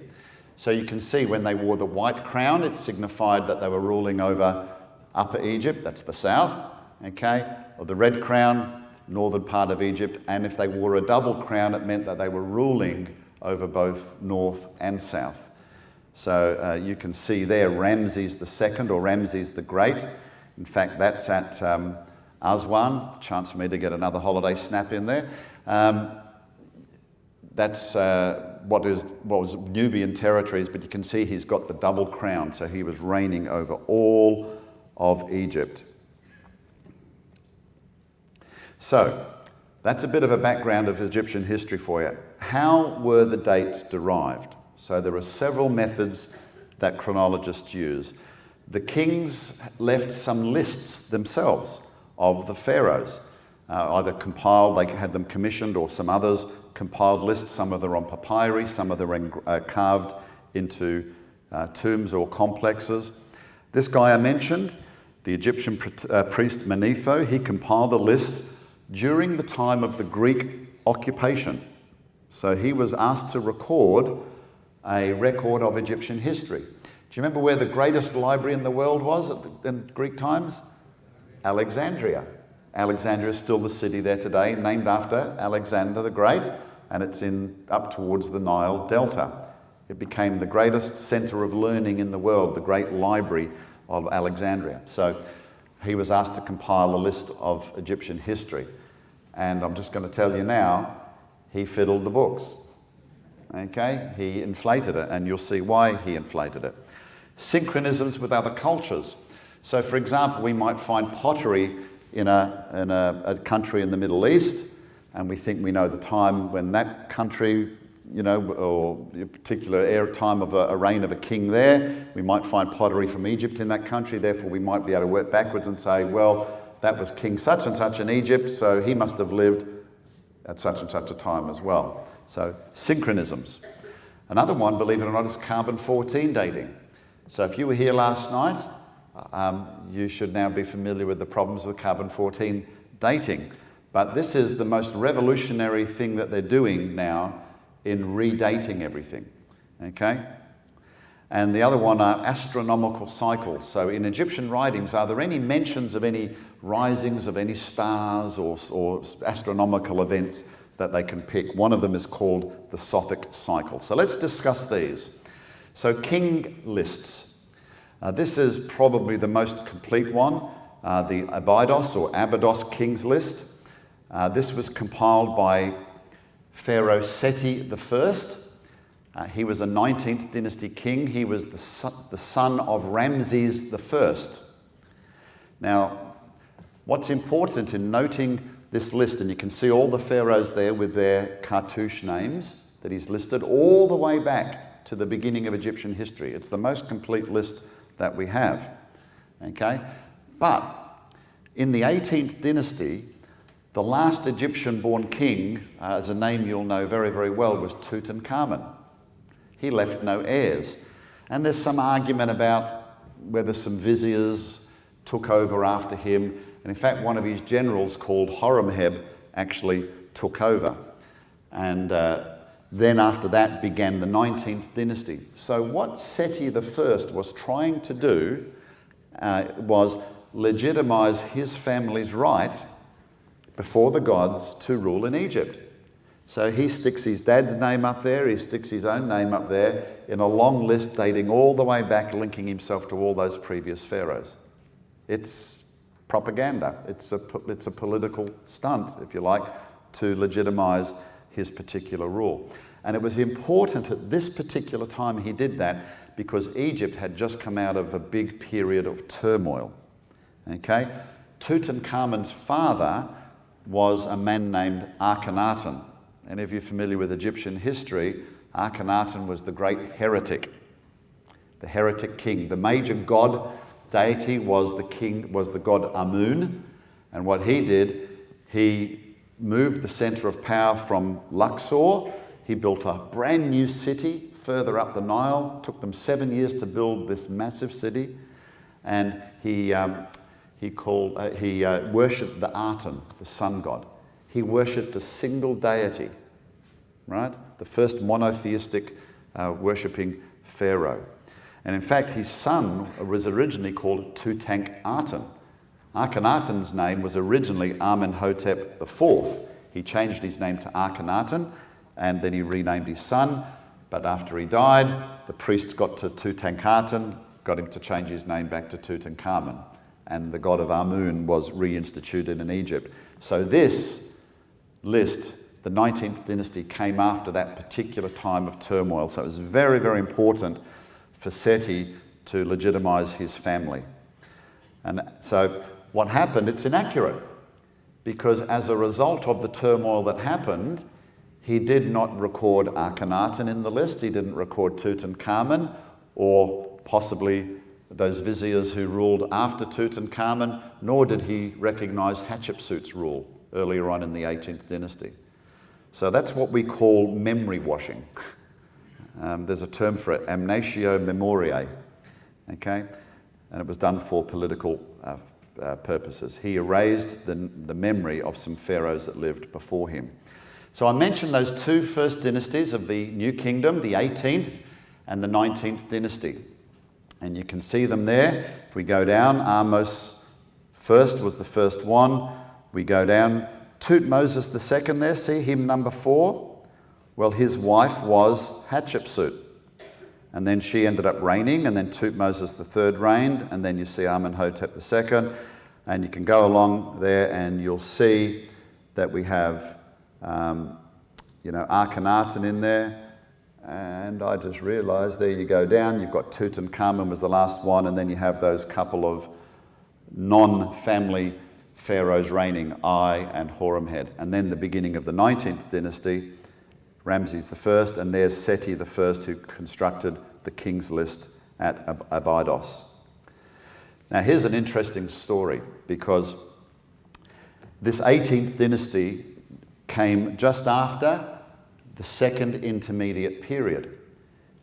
So you can see when they wore the white crown, it signified that they were ruling over Upper Egypt, that's the south, okay? Or the red crown, northern part of Egypt, and if they wore a double crown, it meant that they were ruling over both north and south. So you can see there Ramses II or Ramses the Great. In fact, that's at Aswan. Chance for me to get another holiday snap in there. That's what was Nubian territories, but you can see he's got the double crown, so he was reigning over all of Egypt. So that's a bit of a background of Egyptian history for you. How were the dates derived? So there are several methods that chronologists use. The kings left some lists themselves of the pharaohs, either compiled, they had them commissioned, or some others compiled lists. Some of them are on papyri, some of them are carved into tombs or complexes. This guy I mentioned, the Egyptian priest Manetho, he compiled a list during the time of the Greek occupation. So he was asked to record a record of Egyptian history. Do you remember where the greatest library in the world was in Greek times? Alexandria. Alexandria is still the city there today, named after Alexander the Great, and it's up towards the Nile Delta. It became the greatest centre of learning in the world, the great library of Alexandria. So he was asked to compile a list of Egyptian history. And I'm just going to tell you now, he fiddled the books. Okay, he inflated it, and you'll see why he inflated it. Synchronisms with other cultures. So, for example, we might find pottery in a country in the Middle East, and we think we know the time when that country, or a particular time of a reign of a king there. We might find pottery from Egypt in that country, therefore we might be able to work backwards and say, well, that was King such and such in Egypt, so he must have lived at such and such a time as well. So synchronisms. Another one, believe it or not, is carbon-14 dating. So if you were here last night, you should now be familiar with the problems with carbon-14 dating. But this is the most revolutionary thing that they're doing now in redating everything, okay? and the other one are astronomical cycles. So in Egyptian writings, are there any mentions of any risings of any stars or astronomical events that they can pick? One of them is called the Sothic cycle. So let's discuss these. So king lists. This is probably the most complete one, the Abydos king's list. This was compiled by Pharaoh Seti I. He was a 19th dynasty king. He was the son of Ramses I. Now, what's important in noting this list, and you can see all the pharaohs there with their cartouche names that he's listed all the way back to the beginning of Egyptian history. It's the most complete list that we have. Okay? But in the 18th dynasty, the last Egyptian-born king, as a name you'll know very, very well, was Tutankhamun. He left no heirs. And there's some argument about whether some viziers took over after him. And in fact, one of his generals called Horemheb actually took over. And then after that began the 19th dynasty. So what Seti I was trying to do was legitimize his family's right before the gods to rule in Egypt. So he sticks his dad's name up there, he sticks his own name up there in a long list dating all the way back, linking himself to all those previous pharaohs. It's propaganda. It's a political stunt, if you like, to legitimize his particular rule. And it was important at this particular time he did that because Egypt had just come out of a big period of turmoil. Okay? Tutankhamun's father was a man named Akhenaten. And if you're familiar with Egyptian history, Akhenaten was the great heretic, the heretic king. The major god deity was the god Amun. And what he did, he moved the center of power from Luxor. He built a brand new city further up the Nile. It took them 7 years to build this massive city. And he worshipped the Aten, the sun god. He worshipped a single deity, right? The first monotheistic worshipping pharaoh. And in fact, his son was originally called Tutankhaten. Akhenaten's name was originally Amenhotep IV. He changed his name to Akhenaten, and then he renamed his son. But after he died, the priests got to Tutankhaten, got him to change his name back to Tutankhamun. And the god of Amun was reinstituted in Egypt. So this list, the 19th dynasty, came after that particular time of turmoil. So it was very, very important for Seti to legitimize his family. And so what happened, it's inaccurate, because as a result of the turmoil that happened, he did not record Akhenaten in the list, he didn't record Tutankhamun, or possibly those viziers who ruled after Tutankhamun, nor did he recognize Hatshepsut's rule earlier on in the 18th dynasty. So that's what we call memory washing. There's a term for it, amnatio memoriae, okay? And it was done for political purposes. He erased the memory of some pharaohs that lived before him. So I mentioned those two first dynasties of the New Kingdom, the 18th and the 19th dynasty. And you can see them there. If we go down, Ahmose first was the first one. We go down, Tutmosis II there, see him number 4? Well, his wife was Hatshepsut. And then she ended up reigning, and then Tutmosis III reigned, and then you see Amenhotep II. And you can go along there and you'll see that we have, Akhenaten in there. And I just realized, there you go down, you've got Tutankhamun was the last one, and then you have those couple of non-family pharaohs reigning, Ai and Horemheb. And then the beginning of the 19th dynasty, Ramses I, and there's Seti I who constructed the king's list at Abydos. Now here's an interesting story, because this 18th dynasty came just after the second intermediate period.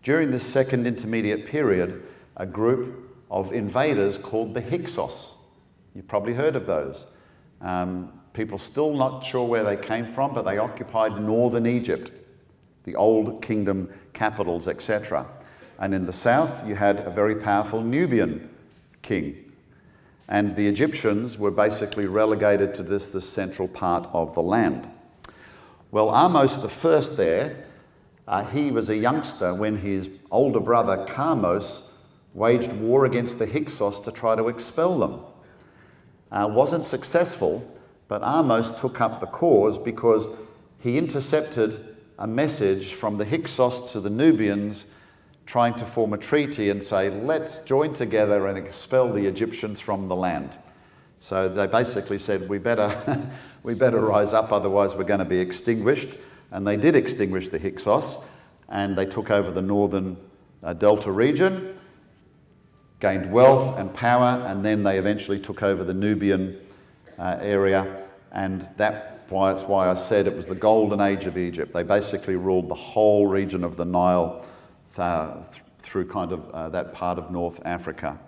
During this second intermediate period, a group of invaders called the Hyksos. You've probably heard of those. People still not sure where they came from, but they occupied northern Egypt, the old kingdom capitals, etc. And in the south, you had a very powerful Nubian king. And the Egyptians were basically relegated to this central part of the land. Well, Ahmose I there, he was a youngster when his older brother Kamose waged war against the Hyksos to try to expel them. Wasn't successful, but Ahmose took up the cause because he intercepted a message from the Hyksos to the Nubians trying to form a treaty and say, let's join together and expel the Egyptians from the land. So they basically said, we better rise up, otherwise we're going to be extinguished. And they did extinguish the Hyksos, and they took over the northern Delta region, gained wealth and power, and then they eventually took over the Nubian area, and that's why I said it was the golden age of Egypt. They basically ruled the whole region of the Nile through kind of that part of North Africa,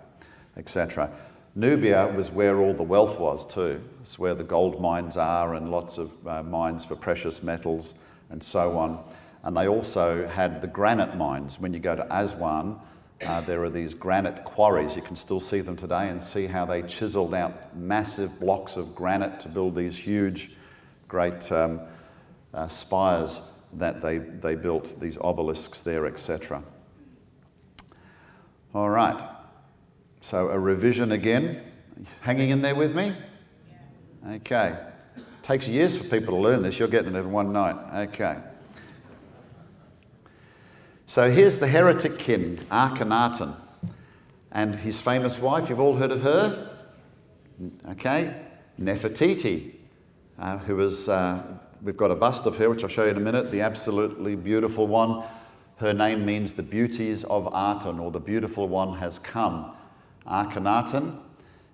etc. Nubia was where all the wealth was too. It's where the gold mines are and lots of mines for precious metals and so on. And they also had the granite mines. When you go to Aswan, there are these granite quarries. You can still see them today and see how they chiseled out massive blocks of granite to build these huge, great spires that they built, these obelisks there, etc. All right, so a revision again. Hanging in there with me? Okay. Takes years for people to learn this. You're getting it in one night. Okay. So here's the heretic king, Akhenaten, and his famous wife. You've all heard of her? Okay. Nefertiti, who was... we've got a bust of her, which I'll show you in a minute, the absolutely beautiful one. Her name means the beauties of Aten, or the beautiful one has come. Akhenaten.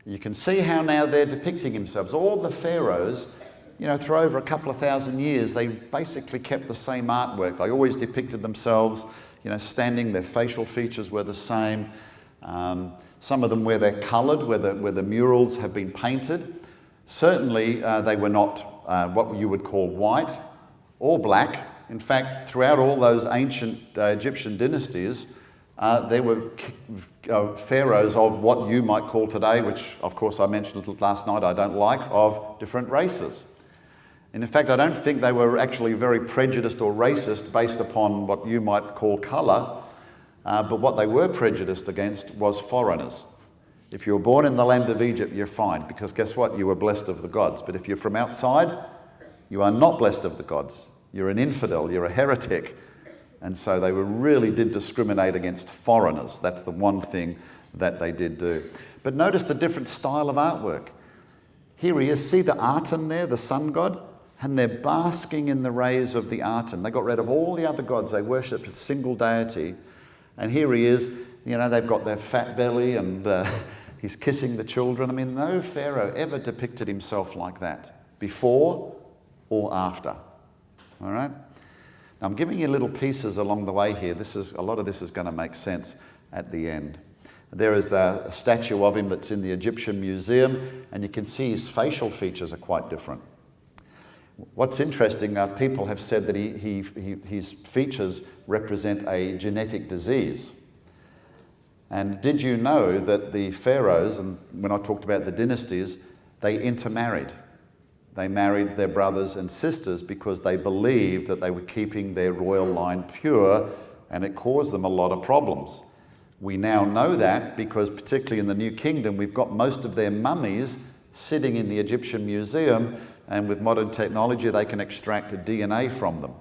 You can see how now they're depicting themselves. All the pharaohs, through over a couple of thousand years, they basically kept the same artwork. They always depicted themselves, standing, their facial features were the same. Some of them where they're coloured, where the murals have been painted. Certainly they were not what you would call white or black. In fact, throughout all those ancient Egyptian dynasties, there were pharaohs of what you might call today, which of course I mentioned last night, I don't like, of different races. And in fact, I don't think they were actually very prejudiced or racist based upon what you might call colour, but what they were prejudiced against was foreigners. If you were born in the land of Egypt, you're fine, because guess what? You were blessed of the gods. But if you're from outside, you are not blessed of the gods. You're an infidel, you're a heretic. And so they really did discriminate against foreigners. That's the one thing that they did do. But notice the different style of artwork. Here he is. See the Aten there, the sun god? And they're basking in the rays of the Aten. They got rid of all the other gods. They worshipped a single deity. And here he is. They've got their fat belly and he's kissing the children. I mean, no pharaoh ever depicted himself like that, before or after. All right? Now, I'm giving you little pieces along the way here. A lot of this is going to make sense at the end. There is a statue of him that's in the Egyptian Museum, and you can see his facial features are quite different. What's interesting, people have said that his features represent a genetic disease. And did you know that the pharaohs, and when I talked about the dynasties, they intermarried? They married their brothers and sisters because they believed that they were keeping their royal line pure, and it caused them a lot of problems. We now know that because, particularly in the New Kingdom, we've got most of their mummies sitting in the Egyptian Museum, and with modern technology they can extract DNA from them.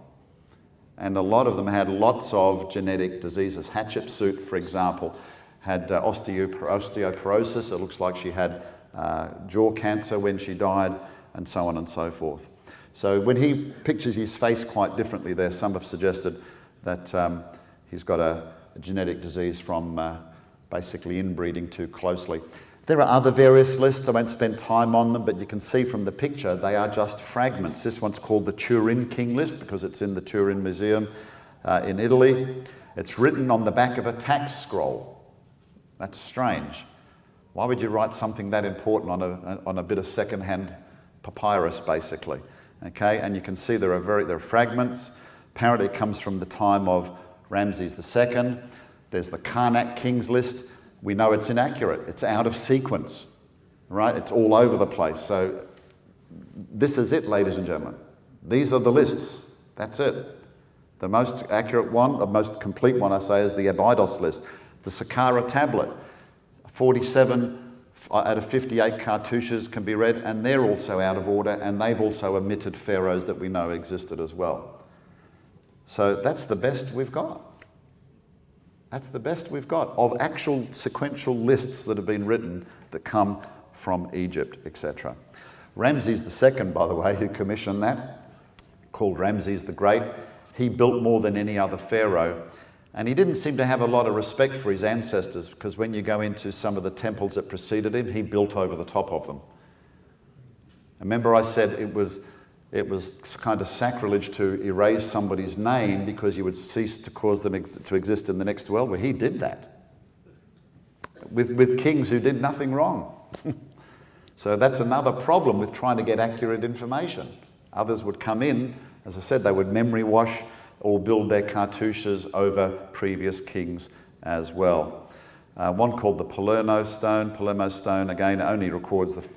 And a lot of them had lots of genetic diseases. Hatshepsut, for example, had osteoporosis. It looks like she had jaw cancer when she died, and so on and so forth. So when he pictures his face quite differently there, some have suggested that he's got a genetic disease from basically inbreeding too closely. There are other various lists. I won't spend time on them, but you can see from the picture they are just fragments. This one's called the Turin King list because it's in the Turin Museum in Italy. It's written on the back of a tax scroll. That's strange. Why would you write something that important on a bit of second-hand papyrus, basically? Okay, and you can see there are fragments. Apparently it comes from the time of Ramses II. There's the Karnak Kings list. We know it's inaccurate. It's out of sequence, right? It's all over the place. So this is it, ladies and gentlemen. These are the lists. That's it. The most accurate one, the most complete one, I say, is the Barbados list. The Saqqara tablet, 47 out of 58 cartouches can be read, and they're also out of order, and they've also omitted pharaohs that we know existed as well. So that's the best we've got. That's the best we've got of actual sequential lists that have been written that come from Egypt, etc. Ramses II, by the way, who commissioned that, called Ramses the Great, he built more than any other pharaoh. And he didn't seem to have a lot of respect for his ancestors, because when you go into some of the temples that preceded him, he built over the top of them. Remember I said it was kind of sacrilege to erase somebody's name because you would cease to cause them to exist in the next world? Well, he did that with kings who did nothing wrong. So that's another problem with trying to get accurate information. Others would come in, as I said, they would memory wash or build their cartouches over previous kings as well. One called the Palermo stone, again, only records the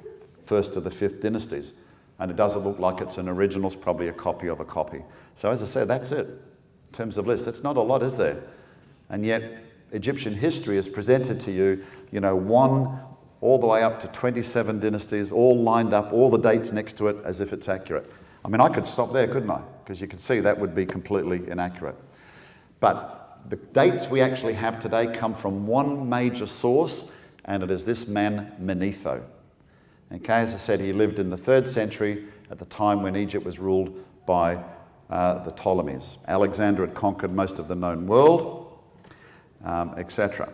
first of the 5th dynasties. And it doesn't look like it's an original, it's probably a copy of a copy. So as I said, that's it. In terms of lists, it's not a lot, is there? And yet, Egyptian history is presented to you, 1 all the way up to 27 dynasties, all lined up, all the dates next to it as if it's accurate. I mean, I could stop there, couldn't I? Because you can see that would be completely inaccurate. But the dates we actually have today come from one major source, and it is this man, Manetho. Okay, as I said, he lived in the 3rd century at the time when Egypt was ruled by the Ptolemies. Alexander had conquered most of the known world, etc.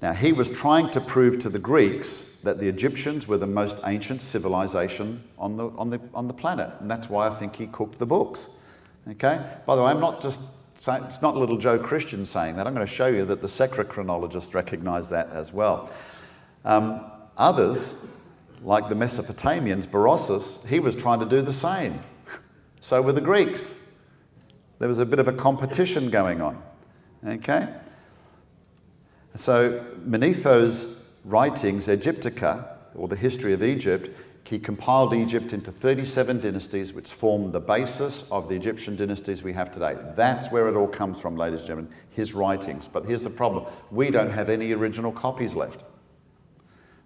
Now, he was trying to prove to the Greeks that the Egyptians were the most ancient civilization on the planet, and that's why I think he cooked the books. Okay. By the way, I'm not just saying, it's not little Joe Christian saying that. I'm going to show you that the secular chronologists recognise that as well. Others, like the Mesopotamians, Barbados, he was trying to do the same. So were the Greeks. There was a bit of a competition going on. Okay. So Manetho's writings, Egyptica, or the history of Egypt, he compiled Egypt into 37 dynasties, which form the basis of the Egyptian dynasties we have today. That's where it all comes from, ladies and gentlemen, his writings. But here's the problem. We don't have any original copies left.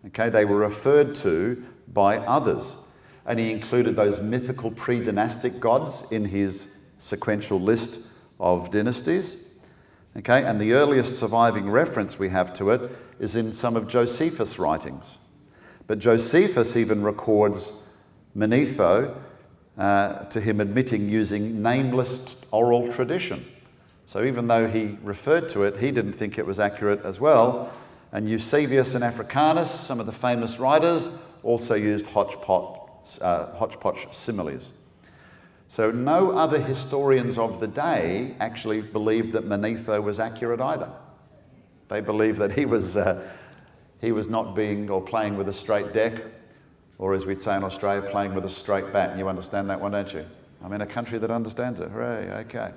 Okay, they were referred to by others. And he included those mythical pre-dynastic gods in his sequential list of dynasties. Okay, and the earliest surviving reference we have to it is in some of Josephus' writings. But Josephus even records Manetho to him admitting using nameless oral tradition. So even though he referred to it, he didn't think it was accurate as well. And Eusebius and Africanus, some of the famous writers, also used hodgepodge similes. So no other historians of the day actually believed that Manetho was accurate either. They believed that he was not being or playing with a straight deck, or as we'd say in Australia, playing with a straight bat. You understand that one, don't you? I'm in a country that understands it. Hooray, okay.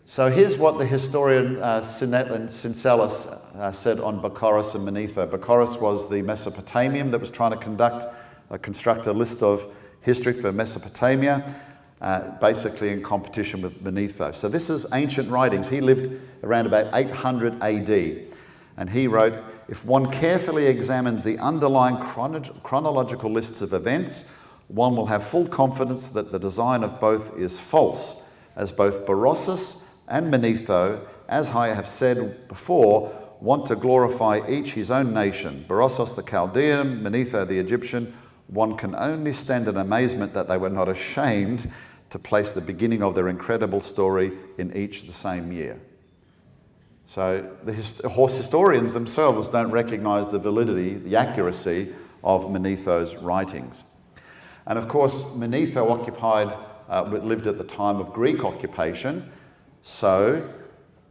So here's what the historian Syncellus said on Bacchorus and Manetho. Bacchorus was the Mesopotamian that was trying to construct a list of history for Mesopotamia, basically in competition with Manetho. So this is ancient writings. He lived around about 800 AD, and he wrote, "If one carefully examines the underlying chronological lists of events, one will have full confidence that the design of both is false, as both Berossus and Manetho, as I have said before, want to glorify each his own nation. Berossus the Chaldean, Manetho the Egyptian. One can only stand in amazement that they were not ashamed to place the beginning of their incredible story in each the same year." So the historians themselves don't recognise the validity, the accuracy of Manetho's writings. And of course, Manetho lived at the time of Greek occupation. So,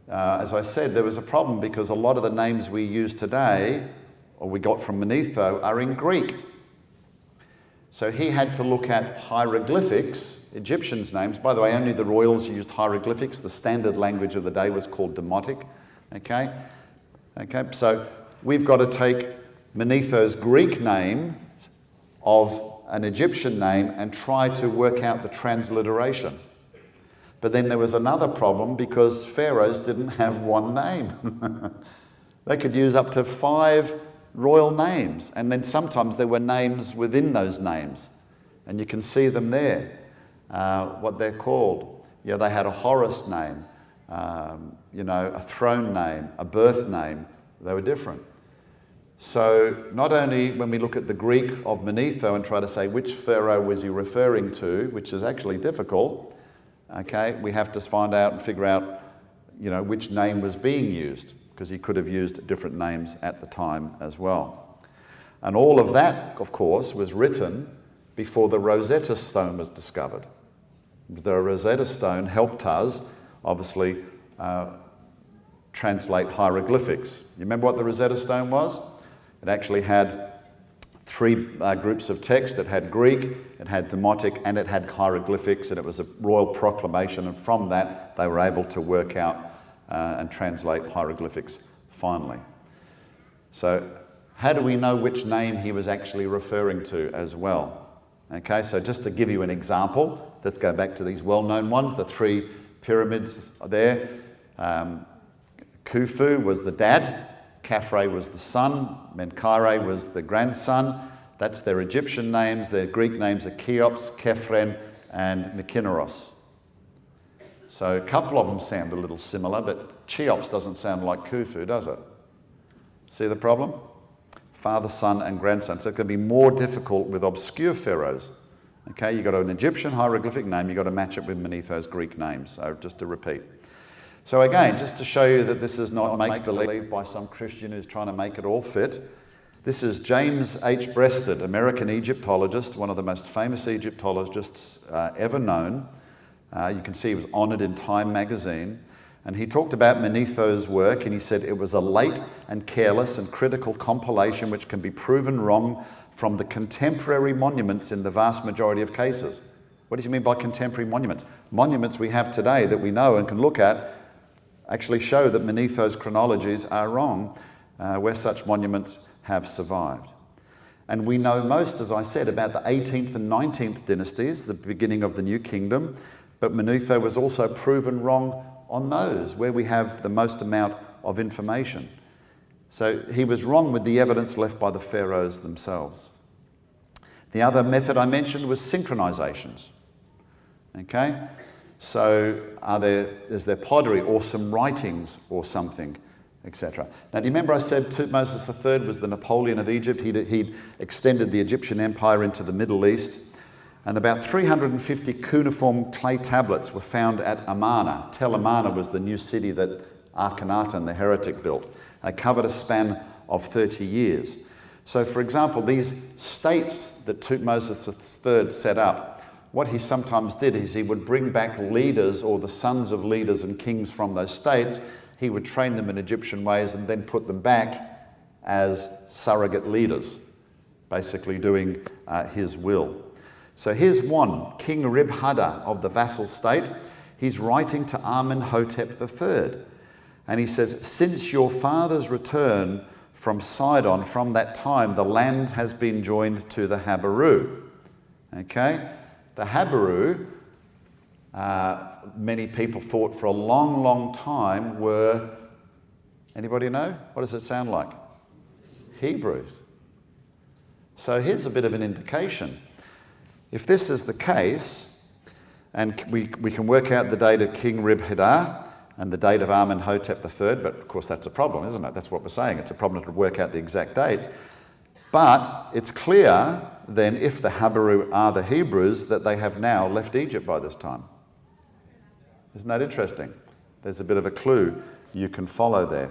as I said, there was a problem because a lot of the names we use today, or we got from Manetho, are in Greek. So he had to look at hieroglyphics, Egyptians' names. By the way, only the royals used hieroglyphics. The standard language of the day was called Demotic. Okay? So we've got to take Manetho's Greek name of an Egyptian name and try to work out the transliteration. But then there was another problem because pharaohs didn't have one name. They could use up to 5 royal names, and then sometimes there were names within those names, and you can see them there, what they're called. Yeah, they had a Horus name, a throne name, a birth name. They were different. So not only when we look at the Greek of Manetho and try to say which pharaoh was he referring to, which is actually difficult, okay, we have to find out and figure out, which name was being used, because he could have used different names at the time as well. And all of that, of course, was written before the Rosetta Stone was discovered. The Rosetta Stone helped us, obviously, translate hieroglyphics. You remember what the Rosetta Stone was? It actually had 3 groups of text. It had Greek, it had Demotic, and it had hieroglyphics, and it was a royal proclamation, and from that they were able to work out and translate hieroglyphics finally. So how do we know which name he was actually referring to as well? Okay, so just to give you an example, let's go back to these well-known ones. The 3 pyramids are there. Khufu was the dad, Khafre was the son, Menkaure was the grandson. That's their Egyptian names. Their Greek names are Cheops, Khephren, and Mykineros. So a couple of them sound a little similar, but Cheops doesn't sound like Khufu, does it? See the problem? Father, son, and grandson. So it's going to be more difficult with obscure pharaohs. Okay, you've got an Egyptian hieroglyphic name, you've got to match it with Manetho's Greek names. So just to repeat. So again, just to show you that this is not make-believe by some Christian who's trying to make it all fit, this is James H. Breasted, American Egyptologist, one of the most famous Egyptologists ever known. You can see he was honoured in Time magazine. And he talked about Manetho's work, and he said it was a late and careless and critical compilation which can be proven wrong from the contemporary monuments in the vast majority of cases. What does he mean by contemporary monuments? Monuments we have today that we know and can look at actually show that Manetho's chronologies are wrong, where such monuments have survived. And we know most, as I said, about the 18th and 19th dynasties, the beginning of the New Kingdom, but Manetho was also proven wrong on those, where we have the most amount of information. So he was wrong with the evidence left by the pharaohs themselves. The other method I mentioned was synchronizations. Okay? So is there pottery or some writings or something, etc. Now, do you remember I said Thutmose III was the Napoleon of Egypt? He'd extended the Egyptian Empire into the Middle East. And about 350 cuneiform clay tablets were found at Amarna. Tel Amarna was the new city that Akhenaten, the heretic, built. They covered a span of 30 years. So, for example, these states that Thutmose III set up, what he sometimes did is he would bring back leaders or the sons of leaders and kings from those states. He would train them in Egyptian ways and then put them back as surrogate leaders, basically doing his will. So here's one, King Ribhadda of the vassal state. He's writing to Amenhotep III. And he says, since your father's return from Sidon, from that time, the land has been joined to the Habaru. Okay? The Habaru, many people thought for a long, long time were, anybody know? What does it sound like? Hebrews. So here's a bit of an indication. If this is the case, and we can work out the date of King Ribhadda and the date of Amenhotep III, but of course that's a problem, isn't it? That's what we're saying. It's a problem to work out the exact dates. But it's clear then, if the Habaru are the Hebrews, that they have now left Egypt by this time. Isn't that interesting? There's a bit of a clue you can follow there.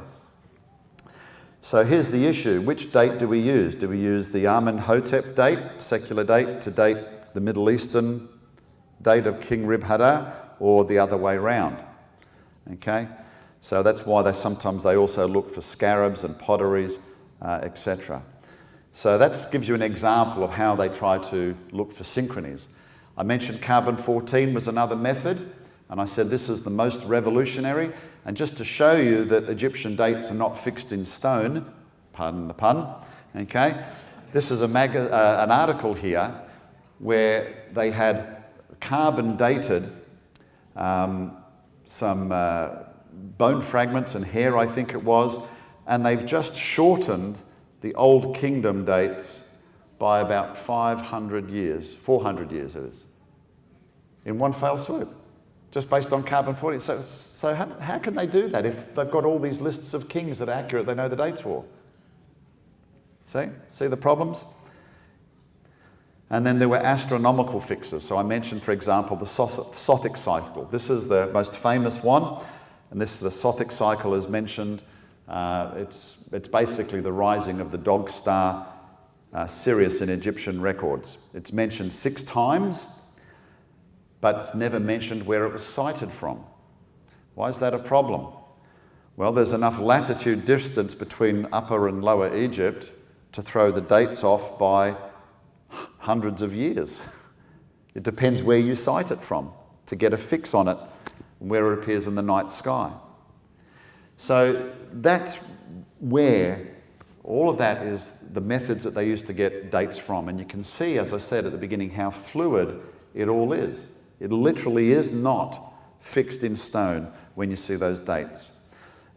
So here's the issue. Which date do we use? Do we use the Amenhotep date, secular date, to date the Middle Eastern date of King Ribhadda, or the other way round? Okay? So that's why sometimes they also look for scarabs and potteries, etc. So that gives you an example of how they try to look for synchronies. I mentioned carbon-14 was another method, and I said this is the most revolutionary. And just to show you that Egyptian dates are not fixed in stone, pardon the pun, okay, this is an article here where they had carbon dated some bone fragments and hair, I think it was, and they've just shortened the Old Kingdom dates by about 500 years, 400 years it is, in one fell swoop, just based on carbon-14. So how can they do that if they've got all these lists of kings that are accurate, they know the dates for? See the problems? And then there were astronomical fixes. So I mentioned, for example, the Sothic cycle. This is the most famous one, and the Sothic cycle is mentioned. It's basically the rising of the dog star Sirius in Egyptian records. It's mentioned 6 times, but it's never mentioned where it was cited from. Why is that a problem? Well, there's enough latitude distance between Upper and Lower Egypt to throw the dates off by hundreds of years. It depends where you cite it from to get a fix on it and where it appears in the night sky. So that's where all of that is the methods that they use to get dates from. And you can see, as I said at the beginning, how fluid it all is. It literally is not fixed in stone when you see those dates.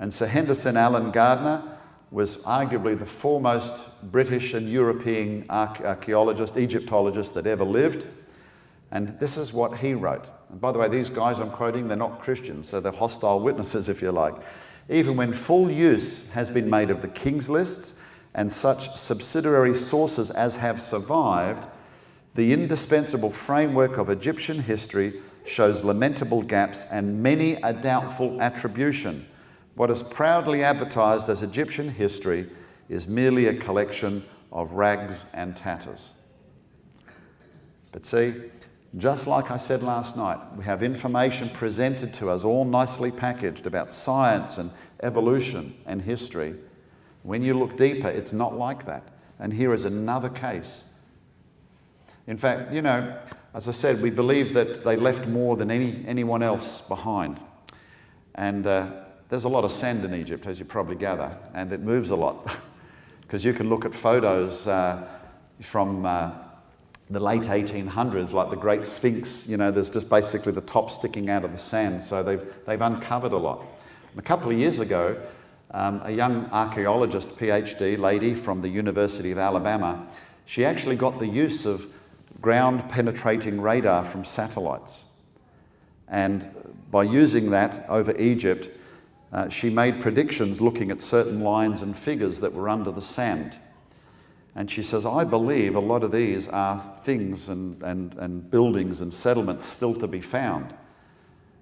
And Sir Henderson Allen Gardner was arguably the foremost British and European archaeologist, Egyptologist that ever lived. And this is what he wrote. And by the way, these guys I'm quoting, they're not Christians, so they're hostile witnesses, if you like. Even when full use has been made of the king's lists and such subsidiary sources as have survived, the indispensable framework of Egyptian history shows lamentable gaps and many a doubtful attribution. What is proudly advertised as Egyptian history is merely a collection of rags and tatters. But see, just like I said last night, we have information presented to us all nicely packaged about science and evolution and history. When you look deeper, it's not like that. And here is another case. In fact, you know, as I said, we believe that they left more than anyone else behind. And there's a lot of sand in Egypt, as you probably gather, and it moves a lot. Because you can look at photos from the late 1800s, like the Great Sphinx. You know, there's just basically the top sticking out of the sand. So they've uncovered a lot. And a couple of years ago, a young archaeologist, PhD lady from the University of Alabama, she actually got the use of ground-penetrating radar from satellites. And by using that over Egypt, she made predictions looking at certain lines and figures that were under the sand. And she says, I believe a lot of these are things and buildings and settlements still to be found.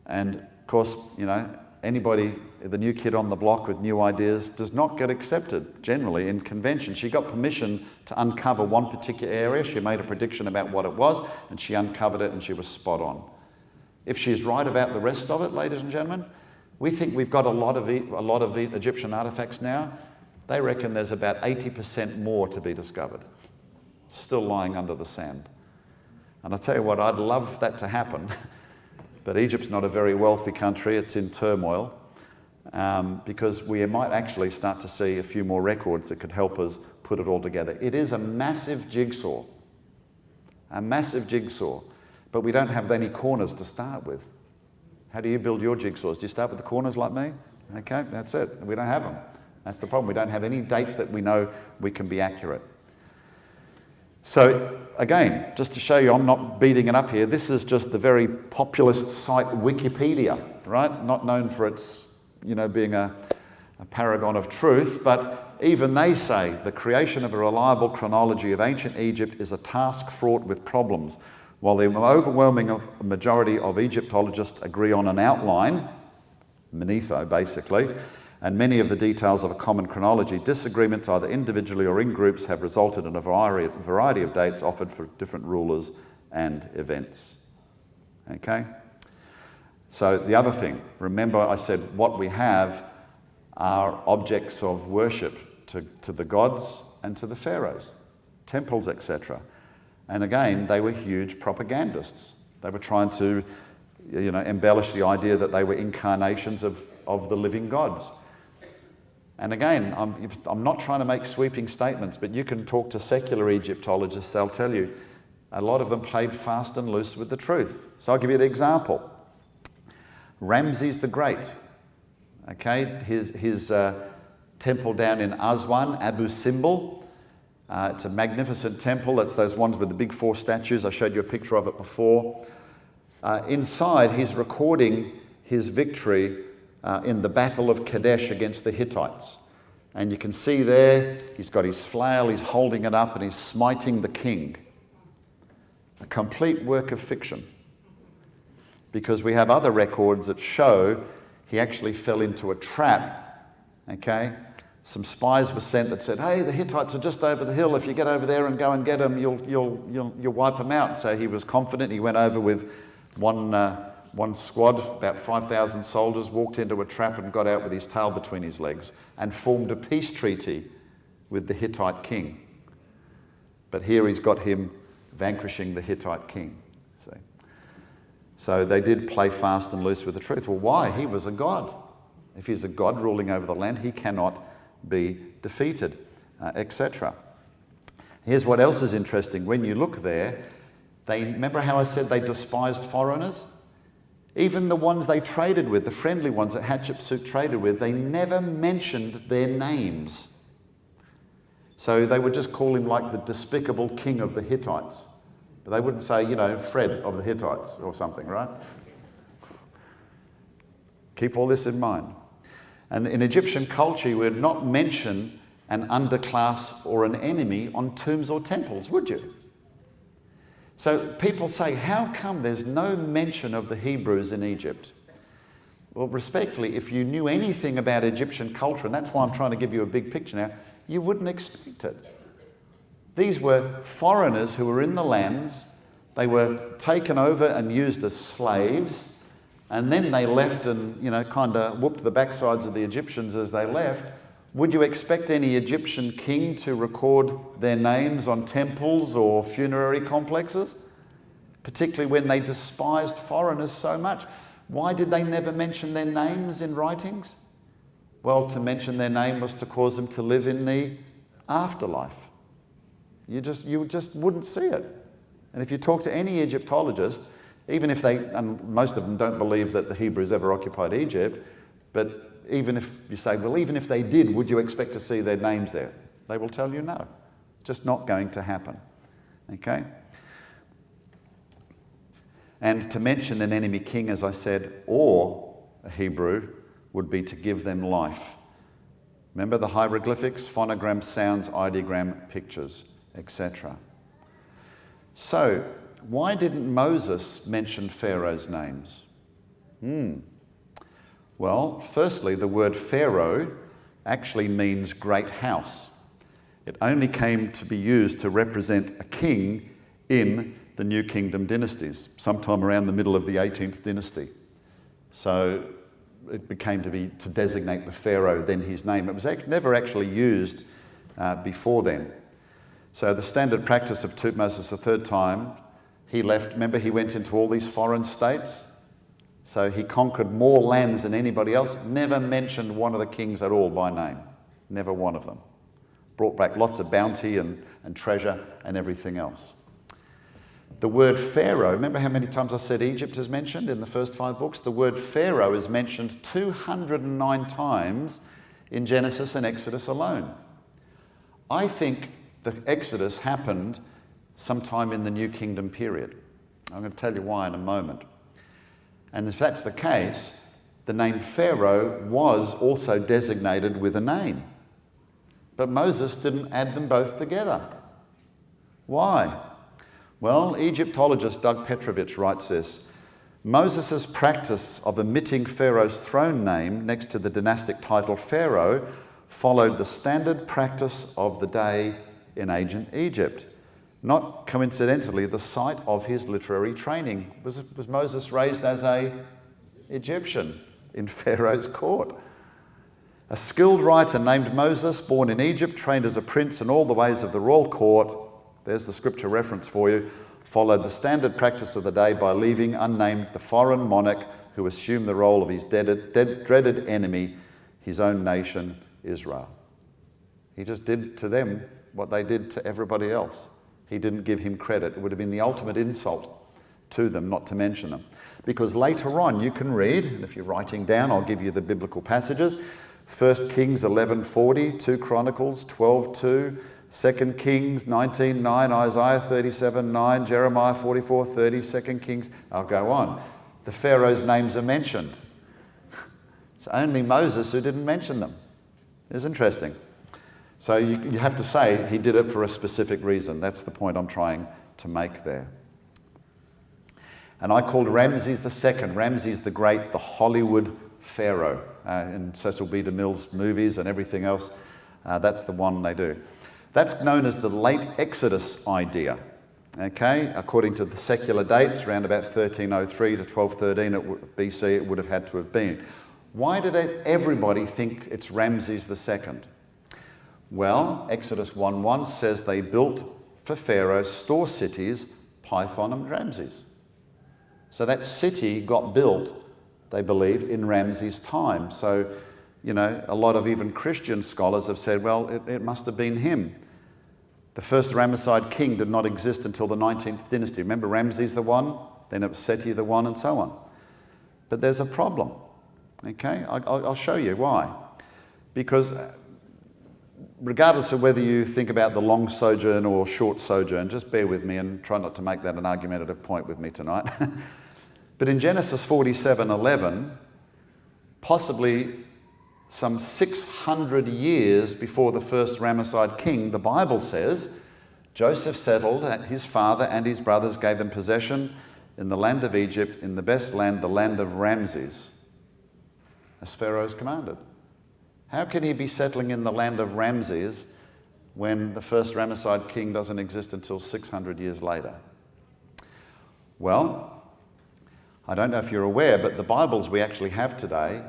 And of course, you know, anybody, the new kid on the block with new ideas, does not get accepted generally in convention. She got permission to uncover one particular area. She made a prediction about what it was, and she uncovered it, and she was spot on. If she's right about the rest of it, ladies and gentlemen, we think we've got a lot of Egyptian artifacts now. They reckon there's about 80% more to be discovered, still lying under the sand. And I tell you what, I'd love that to happen. But Egypt's not a very wealthy country. It's in turmoil because we might actually start to see a few more records that could help us put it all together. It is a massive jigsaw, but we don't have any corners to start with. How do you build your jigsaws? Do you start with the corners like me? Okay, that's it. We don't have them. That's the problem. We don't have any dates that we know we can be accurate. So again, just to show you, I'm not beating it up here. This is just the very populist site Wikipedia, right? Not known for its, being a paragon of truth, but even they say the creation of a reliable chronology of ancient Egypt is a task fraught with problems. While the overwhelming majority of Egyptologists agree on an outline, manetho basically, and many of the details of a common chronology, disagreements either individually or in groups have resulted in a variety of dates offered for different rulers and events. Okay? So the other thing, remember I said what we have are objects of worship to the gods and to the pharaohs. temples, etc. And again, they were huge propagandists. They were trying to, embellish the idea that they were incarnations of the living gods. And again, I'm not trying to make sweeping statements, but you can talk to secular Egyptologists, they'll tell you a lot of them played fast and loose with the truth. So I'll give you an example. Ramses the Great, okay, his temple down in Aswan, Abu Simbel. It's a magnificent temple. It's those ones with the big 4 statues. I showed you a picture of it before. Inside, he's recording his victory in the Battle of Kadesh against the Hittites. And you can see there, he's got his flail, he's holding it up and he's smiting the king. A complete work of fiction. Because we have other records that show he actually fell into a trap, okay? Some spies were sent that said, hey, the Hittites are just over the hill. If you get over there and go and get them, you'll wipe them out. So he was confident. He went over with one squad, about 5,000 soldiers, walked into a trap and got out with his tail between his legs and formed a peace treaty with the Hittite king. But here he's got him vanquishing the Hittite king. See? So they did play fast and loose with the truth. Well, why? He was a god. If he's a god ruling over the land, he cannot be defeated, etc. Here's what else is interesting. When you look there, remember how I said they despised foreigners? Even the ones they traded with, the friendly ones that Hatshepsut traded with, they never mentioned their names. So they would just call him like the despicable king of the Hittites. But they wouldn't say, Fred of the Hittites or something, right? Keep all this in mind. And in Egyptian culture, you would not mention an underclass or an enemy on tombs or temples, would you? So people say, how come there's no mention of the Hebrews in Egypt? Well, respectfully, if you knew anything about Egyptian culture, and that's why I'm trying to give you a big picture now, you wouldn't expect it. These were foreigners who were in the lands. They were taken over and used as slaves. And then they left and, kind of whooped the backsides of the Egyptians as they left. Would you expect any Egyptian king to record their names on temples or funerary complexes? Particularly when they despised foreigners so much. Why did they never mention their names in writings? Well, to mention their name was to cause them to live in the afterlife. You just wouldn't see it. And if you talk to any Egyptologist, even if and most of them don't believe that the Hebrews ever occupied Egypt, but even if you say, well, even if they did, would you expect to see their names there? They will tell you no. Just not going to happen. Okay? And to mention an enemy king, as I said, or a Hebrew, would be to give them life. Remember the hieroglyphics, phonogram, sounds, ideogram, pictures, etc. So, why didn't Moses mention Pharaoh's names? Well, firstly, the word Pharaoh actually means great house. It only came to be used to represent a king in the New Kingdom dynasties, sometime around the middle of the 18th dynasty. So it became to designate the Pharaoh, then his name. It was never actually used before then. So the standard practice of Tutmosis III, he left, remember he went into all these foreign states? So he conquered more lands than anybody else, never mentioned one of the kings at all by name. Never one of them. Brought back lots of bounty and treasure and everything else. The word Pharaoh, remember how many times I said Egypt is mentioned in the first 5 books? The word Pharaoh is mentioned 209 times in Genesis and Exodus alone. I think the Exodus happened sometime in the New Kingdom period. I'm going to tell you why in a moment. And if that's the case, the name Pharaoh was also designated with a name. But Moses didn't add them both together. Why? Well, Egyptologist Doug Petrovich writes this: Moses' practice of omitting Pharaoh's throne name next to the dynastic title Pharaoh followed the standard practice of the day in ancient Egypt. Not coincidentally, the site of his literary training. Was Moses raised as an Egyptian in Pharaoh's court? A skilled writer named Moses, born in Egypt, trained as a prince in all the ways of the royal court, there's the scripture reference for you, followed the standard practice of the day by leaving unnamed the foreign monarch who assumed the role of his dreaded enemy, his own nation, Israel. He just did to them what they did to everybody else. He didn't give him credit. It would have been the ultimate insult to them not to mention them. Because later on you can read, and if you're writing down, I'll give you the biblical passages. 1 Kings 11:40, 2 Chronicles 12:2, 2 Kings 19:9, Isaiah 37:9, Jeremiah 44:30, 2 Kings, I'll go on. The Pharaoh's names are mentioned. It's only Moses who didn't mention them. It's interesting. So you have to say he did it for a specific reason. That's the point I'm trying to make there. And I called Ramses II, Ramses the Great, the Hollywood Pharaoh. In Cecil B. DeMille's movies and everything else, that's the one they do. That's known as the late Exodus idea. Okay, according to the secular dates, around about 1303 to 1213 BC, it would have had to have been. Why do everybody think it's Ramses II? Well, Exodus 1:1 says they built for Pharaoh store cities, Pithom and Ramses. So that city got built, they believe, in Ramses' time. So, you know, a lot of even Christian scholars have said, well, it must have been him. The first Ramesside king did not exist until the 19th dynasty. Remember Ramses the one, then it was Seti the one, and so on. But there's a problem, okay? I'll show you why. Because regardless of whether you think about the long sojourn or short sojourn, just bear with me and try not to make that an argumentative point with me tonight. But in Genesis 47:11, possibly some 600 years before the first Ramesside king, the Bible says, Joseph settled, his father and his brothers gave them possession in the land of Egypt, in the best land, the land of Ramses, as Pharaoh's commanded. How can he be settling in the land of Ramses when the first Ramesside king doesn't exist until 600 years later? Well, I don't know if you're aware, but the Bibles we actually have today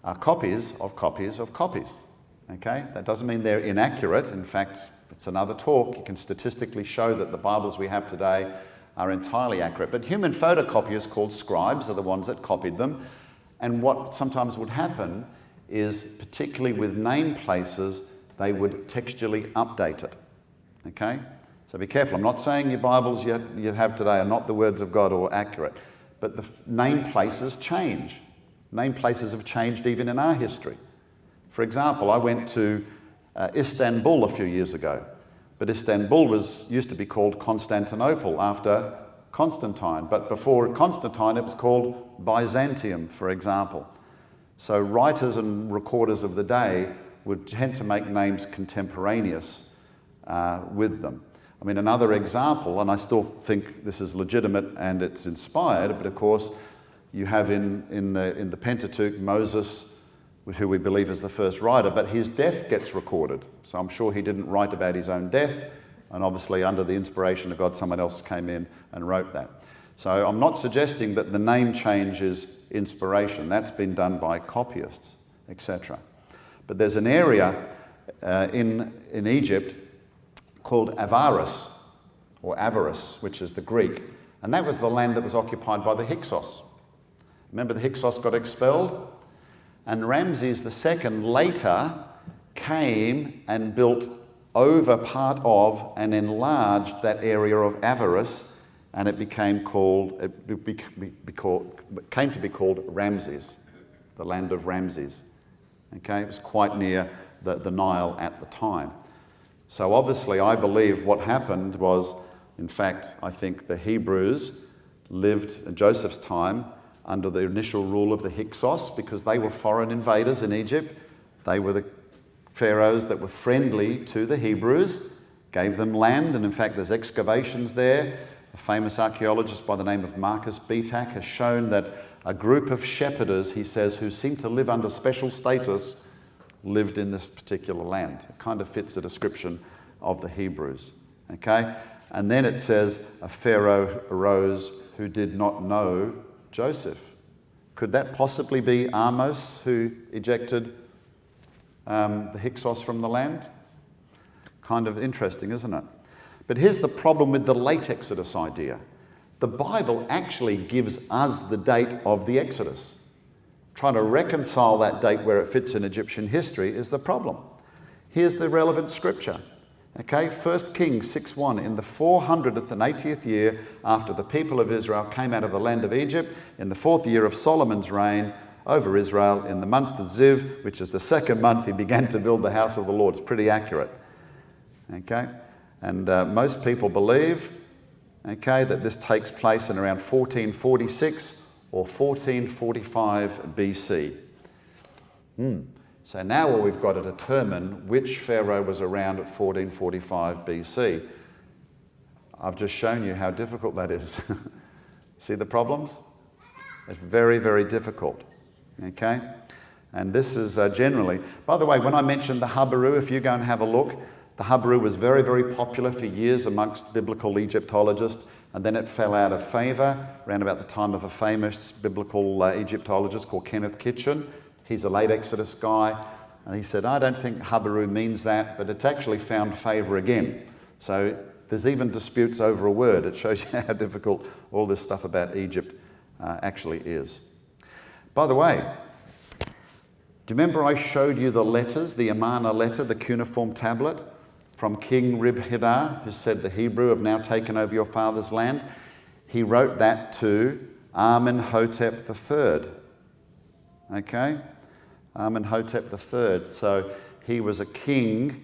are copies of copies of copies. Okay? That doesn't mean they're inaccurate. In fact, it's another talk. You can statistically show that the Bibles we have today are entirely accurate. But human photocopiers called scribes are the ones that copied them. And what sometimes would happen is, particularly with name places, they would textually update it. Okay? So be careful. I'm not saying your Bibles you have today are not the words of God or accurate. But the name places change. Name places have changed even in our history. For example, I went to Istanbul a few years ago. But Istanbul used to be called Constantinople after Constantine. But before Constantine, it was called Byzantium, for example. So writers and recorders of the day would tend to make names contemporaneous with them. I mean, another example, and I still think this is legitimate and it's inspired, but of course you have in the Pentateuch Moses, who we believe is the first writer, but his death gets recorded. So I'm sure he didn't write about his own death, and obviously under the inspiration of God, someone else came in and wrote that. So I'm not suggesting that the name change is inspiration. That's been done by copyists, etc. But there's an area in Egypt called Avaris, or Avaris, which is the Greek. And that was the land that was occupied by the Hyksos. Remember the Hyksos got expelled? And Ramses II later came and built over part of and enlarged that area of Avaris, and it came to be called Ramses, the land of Ramses. Okay, it was quite near the Nile at the time. So obviously I believe what happened was, in fact, I think the Hebrews lived in Joseph's time under the initial rule of the Hyksos because they were foreign invaders in Egypt. They were the pharaohs that were friendly to the Hebrews, gave them land, and in fact there's excavations there. A famous archaeologist by the name of Marcus Betak has shown that a group of shepherders, he says, who seem to live under special status, lived in this particular land. It kind of fits the description of the Hebrews. Okay? And then it says, a pharaoh arose who did not know Joseph. Could that possibly be Amos who ejected the Hyksos from the land? Kind of interesting, isn't it? But here's the problem with the late Exodus idea. The Bible actually gives us the date of the Exodus. Trying to reconcile that date where it fits in Egyptian history is the problem. Here's the relevant scripture. Okay, 1 Kings 6:1, in the 480th year after the people of Israel came out of the land of Egypt, in the 4th year of Solomon's reign over Israel, in the month of Ziv, which is the 2nd month, he began to build the house of the Lord. It's pretty accurate. Okay, and most people believe, okay, that this takes place in around 1446 or 1445 BC. So now we've got to determine which pharaoh was around at 1445 BC. I've just shown you how difficult that is. See the problems? It's very, very difficult. Okay? And this is generally... By the way, when I mentioned the Habaru, if you go and have a look, the Habaru was very, very popular for years amongst biblical Egyptologists, and then it fell out of favour around about the time of a famous biblical Egyptologist called Kenneth Kitchen. He's a late Exodus guy, and he said, I don't think Habaru means that, but it's actually found favour again. So there's even disputes over a word. It shows you how difficult all this stuff about Egypt actually is. By the way, do you remember I showed you the letters, the Amarna letter, the cuneiform tablet from King Ribhidar, who said the Hebrew have now taken over your father's land? He wrote that to Amenhotep III. Okay? Amenhotep III. So he was a king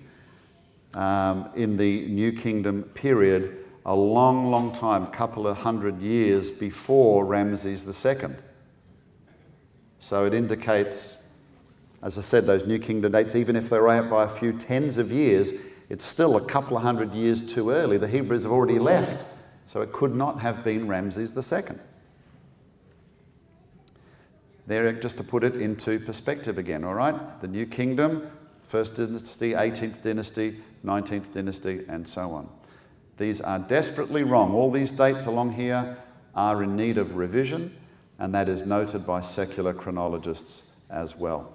in the New Kingdom period a long, long time, couple of 100 years before Ramses II. So it indicates, as I said, those New Kingdom dates, even if they're out by a few tens of years, it's still a couple of 100 years too early. The Hebrews have already left, so it could not have been Ramses II. There, just to put it into perspective again, all right? The New Kingdom, 1st dynasty, 18th dynasty, 19th dynasty, and so on. These are desperately wrong. All these dates along here are in need of revision, and that is noted by secular chronologists as well.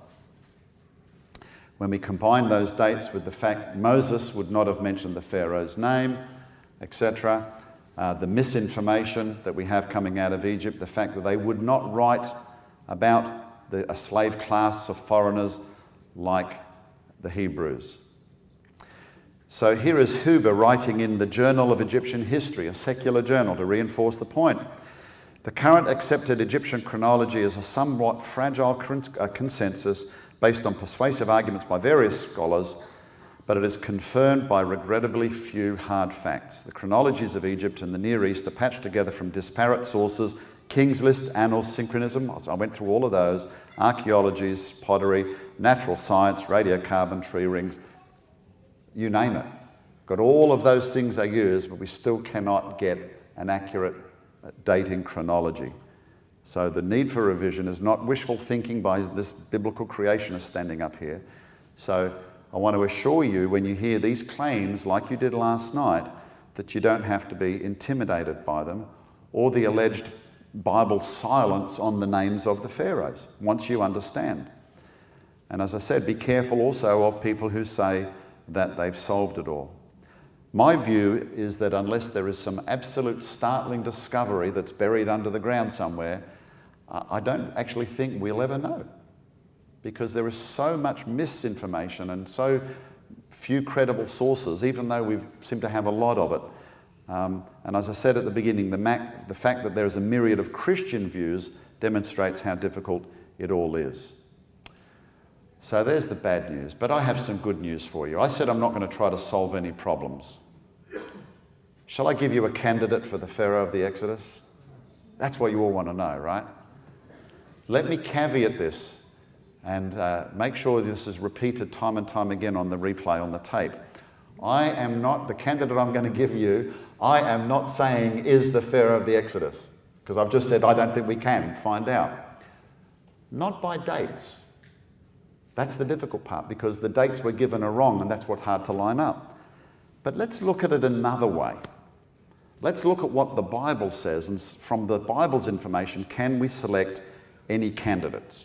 When we combine those dates with the fact Moses would not have mentioned the Pharaoh's name, etc., the misinformation that we have coming out of Egypt, the fact that they would not write about a slave class of foreigners like the Hebrews. So here is Huber writing in the Journal of Egyptian History, a secular journal, to reinforce the point. The current accepted Egyptian chronology is a somewhat fragile consensus based on persuasive arguments by various scholars, but it is confirmed by regrettably few hard facts. The chronologies of Egypt and the Near East are patched together from disparate sources: King's List, Annals, Synchronism, I went through all of those, archaeologies, pottery, natural science, radiocarbon, tree rings, you name it. Got all of those things they use, but we still cannot get an accurate dating chronology. So the need for revision is not wishful thinking by this biblical creationist standing up here. So I want to assure you, when you hear these claims, like you did last night, that you don't have to be intimidated by them or the alleged Bible silence on the names of the pharaohs, once you understand. And as I said, be careful also of people who say that they've solved it all. My view is that unless there is some absolute startling discovery that's buried under the ground somewhere, I don't actually think we'll ever know, because there is so much misinformation and so few credible sources, even though we seem to have a lot of it. And as I said at the beginning, the fact that there is a myriad of Christian views demonstrates how difficult it all is. So there's the bad news, but I have some good news for you. I said I'm not going to try to solve any problems. Shall I give you a candidate for the Pharaoh of the Exodus? That's what you all want to know, right? Let me caveat this and make sure this is repeated time and time again on the replay, on the tape. I am not, the candidate I'm going to give you, I am not saying is the Pharaoh of the Exodus, because I've just said I don't think we can find out. Not by dates. That's the difficult part, because the dates we're given are wrong, and that's what's hard to line up. But let's look at it another way. Let's look at what the Bible says, and from the Bible's information, can we select any candidates?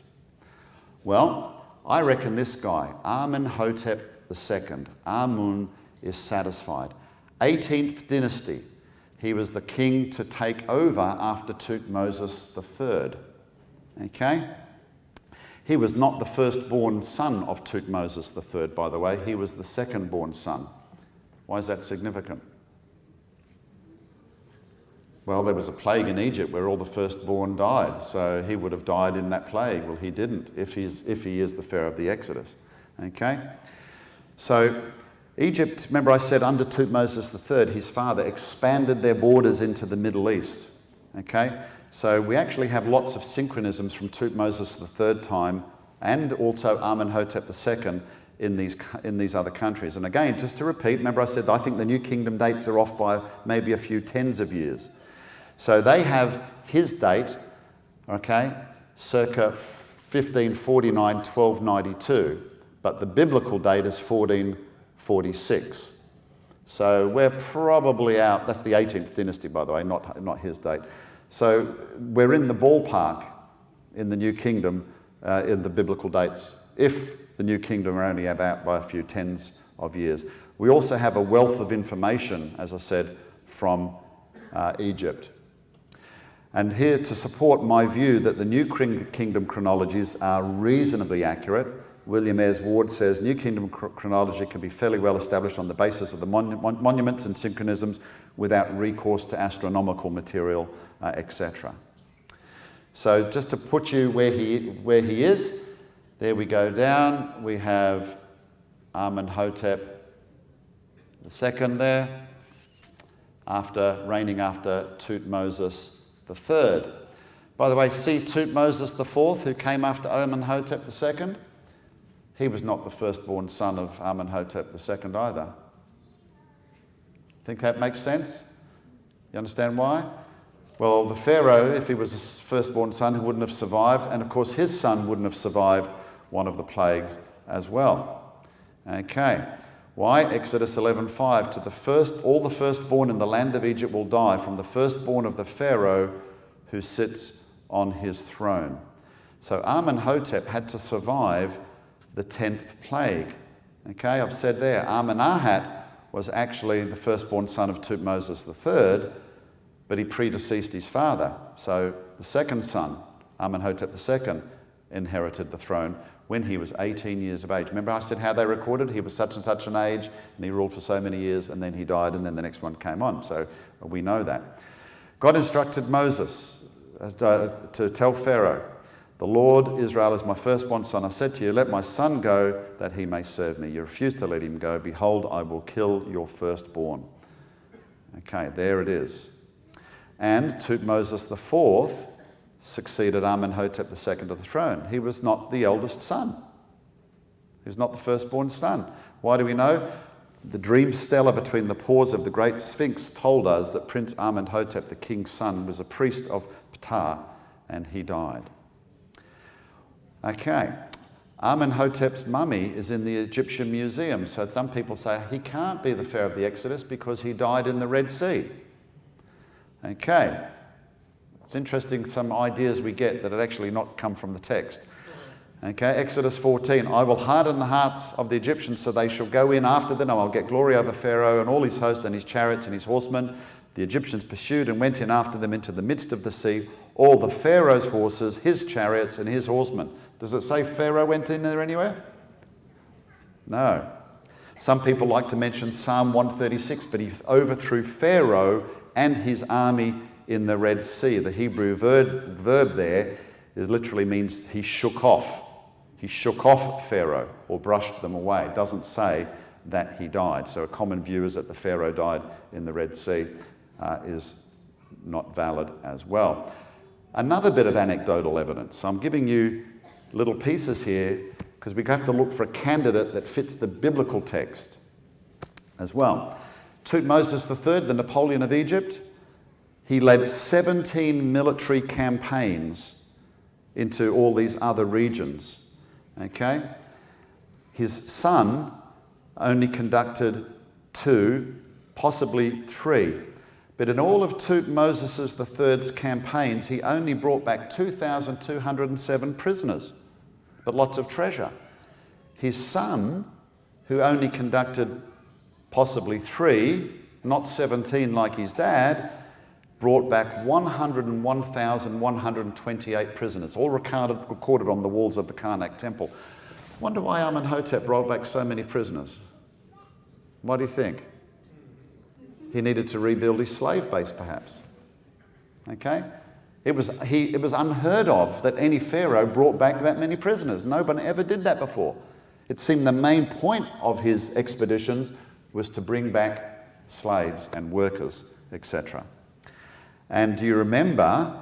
Well, I reckon this guy, Amenhotep II, Amun, is satisfied. 18th dynasty. He was the king to take over after Thutmose III. Okay? He was not the firstborn son of Thutmose III, by the way. He was the second-born son. Why is that significant? Well, there was a plague in Egypt where all the firstborn died, so he would have died in that plague. Well, he didn't, if he is the Pharaoh of the Exodus. Okay? So Egypt, remember I said under Thutmose III, his father expanded their borders into the Middle East. Okay? So we actually have lots of synchronisms from Thutmose III time and also Amenhotep II in these other countries. And again, just to repeat, remember I said I think the New Kingdom dates are off by maybe a few tens of years. So they have his date, okay, circa 1549, 1292, but the biblical date is 1446. So we're probably out, that's the 18th dynasty, by the way, not his date. So we're in the ballpark in the New Kingdom in the biblical dates, if the New Kingdom are only about by a few tens of years. We also have a wealth of information, as I said, from Egypt. And here to support my view that the New Kingdom chronologies are reasonably accurate, William Ayres Ward says New Kingdom chronology can be fairly well established on the basis of the monuments and synchronisms without recourse to astronomical material, etc. So just to put you where he is, there we go down. We have Amenhotep II there, reigning after Thutmose III. By the way, see Thutmose IV, who came after Amenhotep II? He was not the firstborn son of Amenhotep II either. Think that makes sense? You understand why? Well, the Pharaoh, if he was his firstborn son, he wouldn't have survived, and of course his son wouldn't have survived one of the plagues as well. Okay. Why? Exodus 11:5, all the firstborn in the land of Egypt will die, from the firstborn of the Pharaoh who sits on his throne. So Amenhotep had to survive the 10th plague. Okay, I've said there, Amenahat was actually the firstborn son of Thutmose III, but he predeceased his father. So the second son, Amenhotep II, inherited the throne when he was 18 years of age. Remember I said how they recorded? He was such and such an age, and he ruled for so many years, and then he died, and then the next one came on. So we know that. God instructed Moses to tell Pharaoh, "The Lord Israel is my firstborn son. I said to you, let my son go that he may serve me. You refuse to let him go. Behold, I will kill your firstborn." Okay, there it is. And Thutmose IV succeeded Amenhotep II to the throne. He was not the eldest son. He was not the firstborn son. Why do we know? The dream stela between the paws of the great Sphinx told us that Prince Amenhotep, the king's son, was a priest of Ptah, and he died. Okay, Amenhotep's mummy is in the Egyptian Museum, so some people say he can't be the Pharaoh of the Exodus because he died in the Red Sea. Okay. It's interesting some ideas we get that had actually not come from the text. Okay, Exodus 14, I will harden the hearts of the Egyptians so they shall go in after them. I'll get glory over Pharaoh and all his host and his chariots and his horsemen. The Egyptians pursued and went in after them into the midst of the sea, all the Pharaoh's horses, his chariots and his horsemen. Does it say Pharaoh went in there anywhere? No. Some people like to mention Psalm 136, but he overthrew Pharaoh and his army in the Red Sea. The Hebrew verb there literally means he shook off. He shook off Pharaoh or brushed them away. It doesn't say that he died. So a common view is that the Pharaoh died in the Red Sea is not valid as well. Another bit of anecdotal evidence. I'm giving you little pieces here because we have to look for a candidate that fits the biblical text as well. Thutmose III, the Napoleon of Egypt, he led 17 military campaigns into all these other regions. Okay? His son only conducted 2, possibly 3. But in all of Thutmose III's campaigns, he only brought back 2,207 prisoners, but lots of treasure. His son, who only conducted possibly 3, not 17 like his dad, brought back 101,128 prisoners, all recorded on the walls of the Karnak temple. Wonder why Amenhotep brought back so many prisoners? What do you think? He needed to rebuild his slave base, perhaps. Okay? It was unheard of that any pharaoh brought back that many prisoners. No one ever did that before. It seemed the main point of his expeditions was to bring back slaves and workers, etc. And do you remember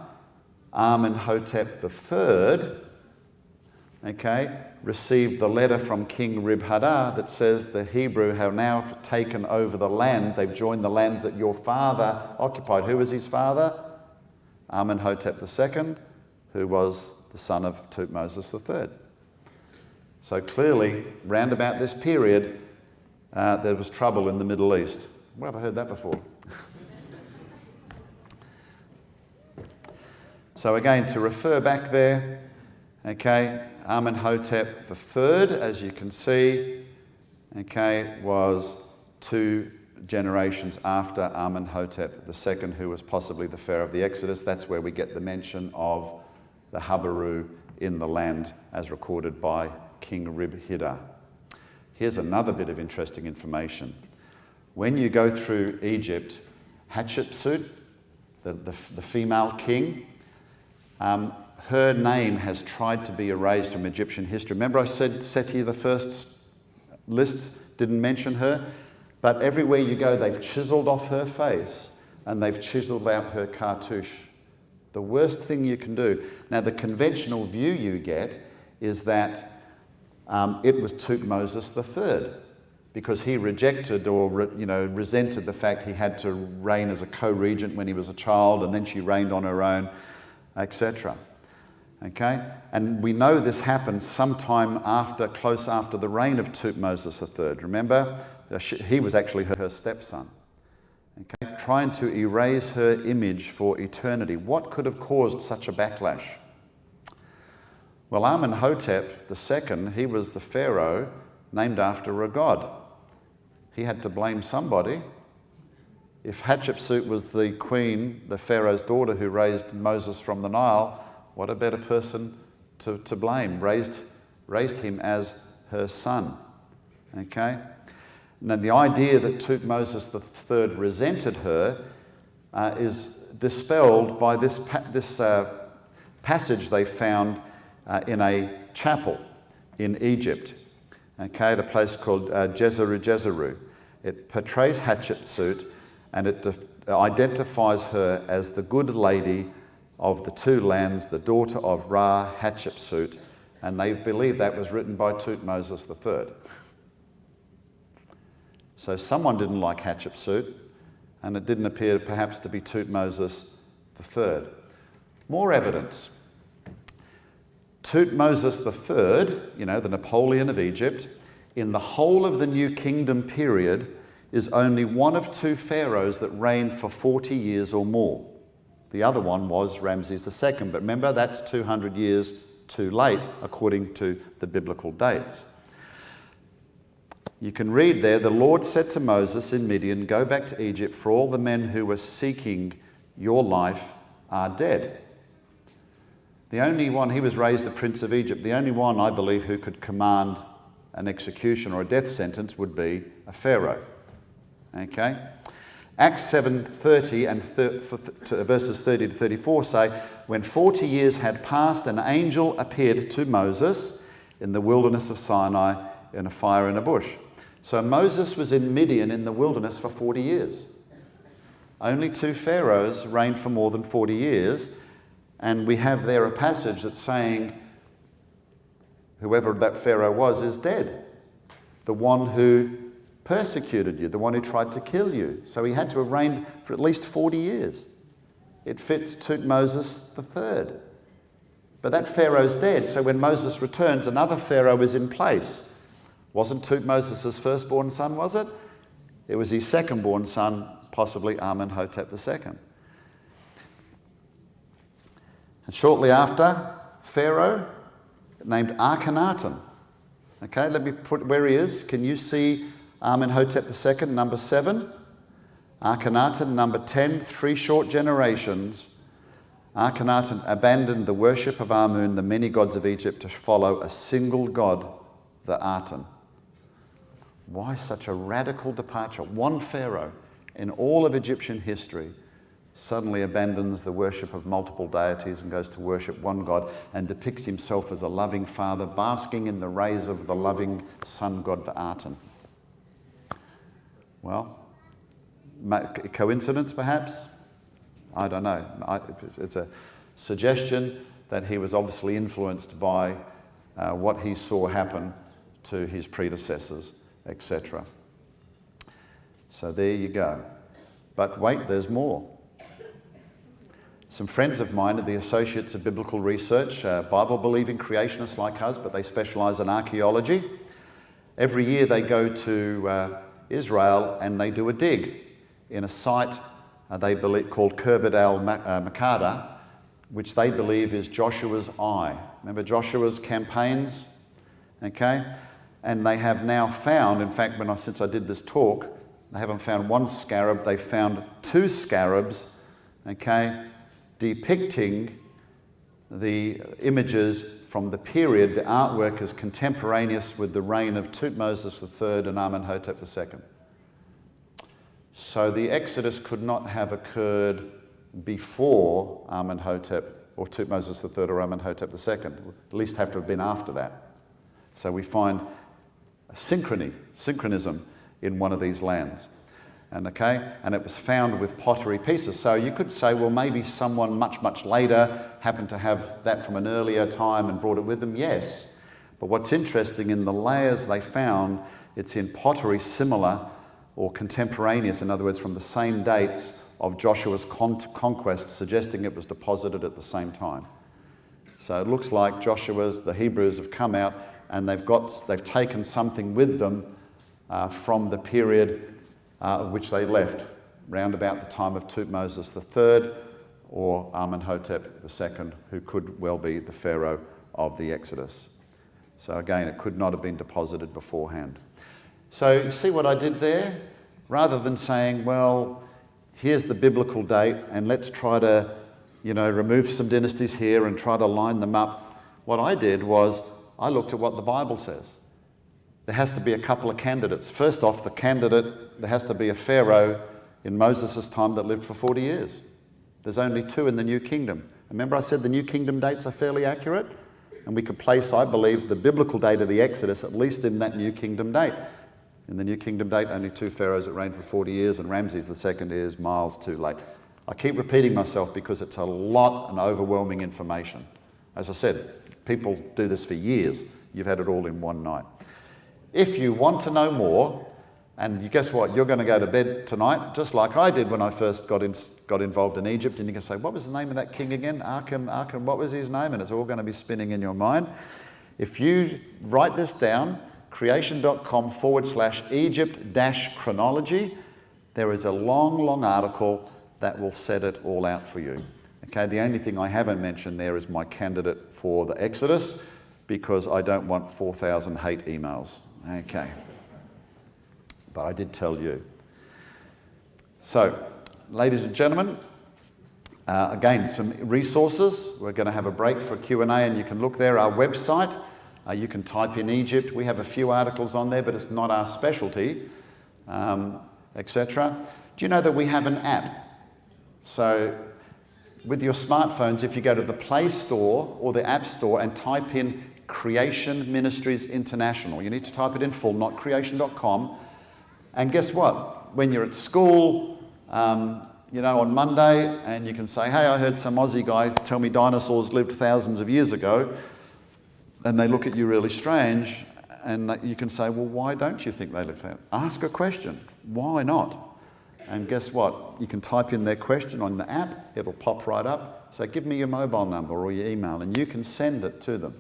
Amenhotep III, received the letter from King Ribhadar that says the Hebrew have now taken over the land. They've joined the lands that your father occupied. Who was his father? Amenhotep II, who was the son of Thutmose III. So clearly, round about this period, there was trouble in the Middle East. Where have I heard that before? So again, to refer back there, Amenhotep III, as you can see, was 2 generations after Amenhotep II, who was possibly the pharaoh of the Exodus. That's where we get the mention of the Habaru in the land as recorded by King Ribhidar. Here's another bit of interesting information. When you go through Egypt, Hatshepsut, the female king, her name has tried to be erased from Egyptian history. Remember I said Seti, the first lists, didn't mention her? But everywhere you go, they've chiseled off her face and they've chiseled out her cartouche. The worst thing you can do. Now, the conventional view you get is that it was Thutmose III because he rejected or resented the fact he had to reign as a co-regent when he was a child, and then she reigned on her own, etc. And we know this happened sometime close after the reign of Thutmose III. Remember, he was actually her stepson. Trying to erase her image for eternity. What could have caused such a backlash? Well, Amenhotep II, he was the pharaoh named after a god. He had to blame somebody. If Hatshepsut was the queen, the pharaoh's daughter who raised Moses from the Nile, what a better person to blame, raised him as her son. Now, the idea that Thutmose III resented her is dispelled by this passage they found in a chapel in Egypt, at a place called Jezeru. It portrays Hatshepsut and it identifies her as the good lady of the 2 lands, the daughter of Ra Hatshepsut, and they believe that was written by Thutmose III. So someone didn't like Hatshepsut, and it didn't appear perhaps to be Thutmose III. More evidence. Thutmose III, the Napoleon of Egypt, in the whole of the New Kingdom period, is only one of 2 pharaohs that reigned for 40 years or more. The other one was Ramses II, but remember, that's 200 years too late, according to the biblical dates. You can read there, the Lord said to Moses in Midian, go back to Egypt, for all the men who were seeking your life are dead. The only one, he was raised a prince of Egypt, the only one, I believe, who could command an execution or a death sentence would be a pharaoh. Acts 7:30 and verses 30 to 34 say, when 40 years had passed, an angel appeared to Moses in the wilderness of Sinai in a fire in a bush. So Moses was in Midian in the wilderness for 40 years. Only 2 pharaohs reigned for more than 40 years, and we have there a passage that's saying whoever that pharaoh was is dead. The one who persecuted you, the one who tried to kill you. So he had to have reigned for at least 40 years. It fits Thutmose III. But that pharaoh's dead, so when Moses returns, another pharaoh is in place. Wasn't Thutmose' firstborn son, was it? It was his second-born son, possibly Amenhotep II. And shortly after, Pharaoh named Akhenaten. Let me put where he is. Can you see Amenhotep II, number 7? Akhenaten, number 10, 3 short generations. Akhenaten abandoned the worship of Amun, the many gods of Egypt, to follow a single god, the Aten. Why such a radical departure? One pharaoh in all of Egyptian history suddenly abandons the worship of multiple deities and goes to worship one god and depicts himself as a loving father, basking in the rays of the loving sun god, the Aten. Well, coincidence perhaps? I don't know. It's a suggestion that he was obviously influenced by what he saw happen to his predecessors, etc. So there you go. But wait, there's more. Some friends of mine are the Associates of Biblical Research, Bible-believing creationists like us, but they specialise in archaeology. Every year they go to Israel and they do a dig in a site they believe called Kirbet al-Makada, which they believe is Joshua's eye. Remember Joshua's campaigns? Okay? And they have now found, in fact, since I did this talk, they haven't found one scarab, they found 2 scarabs, okay, depicting the images from the period. The artwork is contemporaneous with the reign of Thutmose III and Amenhotep II. So the Exodus could not have occurred before Amenhotep or Thutmose III or Amenhotep II. At least have to have been after that. So we find a synchronism in one of these lands. And it was found with pottery pieces. So you could say, well, maybe someone much, much later happened to have that from an earlier time and brought it with them. Yes. But what's interesting, in the layers they found, it's in pottery similar or contemporaneous, in other words, from the same dates of Joshua's conquest, suggesting it was deposited at the same time. So it looks like the Hebrews have come out and they've taken something with them from the period which they left, round about the time of Thutmose III or Amenhotep II, who could well be the pharaoh of the Exodus. So again, it could not have been deposited beforehand. So you see what I did there? Rather than saying, well, here's the biblical date and let's try to, remove some dynasties here and try to line them up. What I did was I looked at what the Bible says. There has to be a couple of candidates. First off, there has to be a pharaoh in Moses' time that lived for 40 years. There's only 2 in the New Kingdom. Remember I said the New Kingdom dates are fairly accurate? And we could place, I believe, the biblical date of the Exodus at least in that New Kingdom date. In the New Kingdom date, only 2 pharaohs that reigned for 40 years, and Ramses II is miles too late. I keep repeating myself because it's a lot and overwhelming information. As I said, people do this for years. You've had it all in one night. If you want to know more, and guess what, you're going to go to bed tonight, just like I did when I first got involved in Egypt, and you can say, what was the name of that king again? Arkham, what was his name? And it's all going to be spinning in your mind. If you write this down, creation.com/Egypt-chronology, there is a long article that will set it all out for you. Okay, the only thing I haven't mentioned there is my candidate for the Exodus, because I don't want 4,000 hate emails. Okay. But I did tell you. So, ladies and gentlemen, again, some resources. We're going to have a break for Q&A, and you can look there. Our website, you can type in Egypt. We have a few articles on there, but it's not our specialty, etc. Do you know that we have an app? So, with your smartphones, if you go to the Play Store or the App Store and type in Creation Ministries International, you need to type it in full, not creation.com. And guess what? When you're at school, on Monday, and you can say, hey, I heard some Aussie guy tell me dinosaurs lived thousands of years ago, and they look at you really strange, and you can say, well, why don't you think they lived there? Ask a question. Why not? And guess what? You can type in their question on the app. It'll pop right up. So give me your mobile number or your email, and you can send it to them.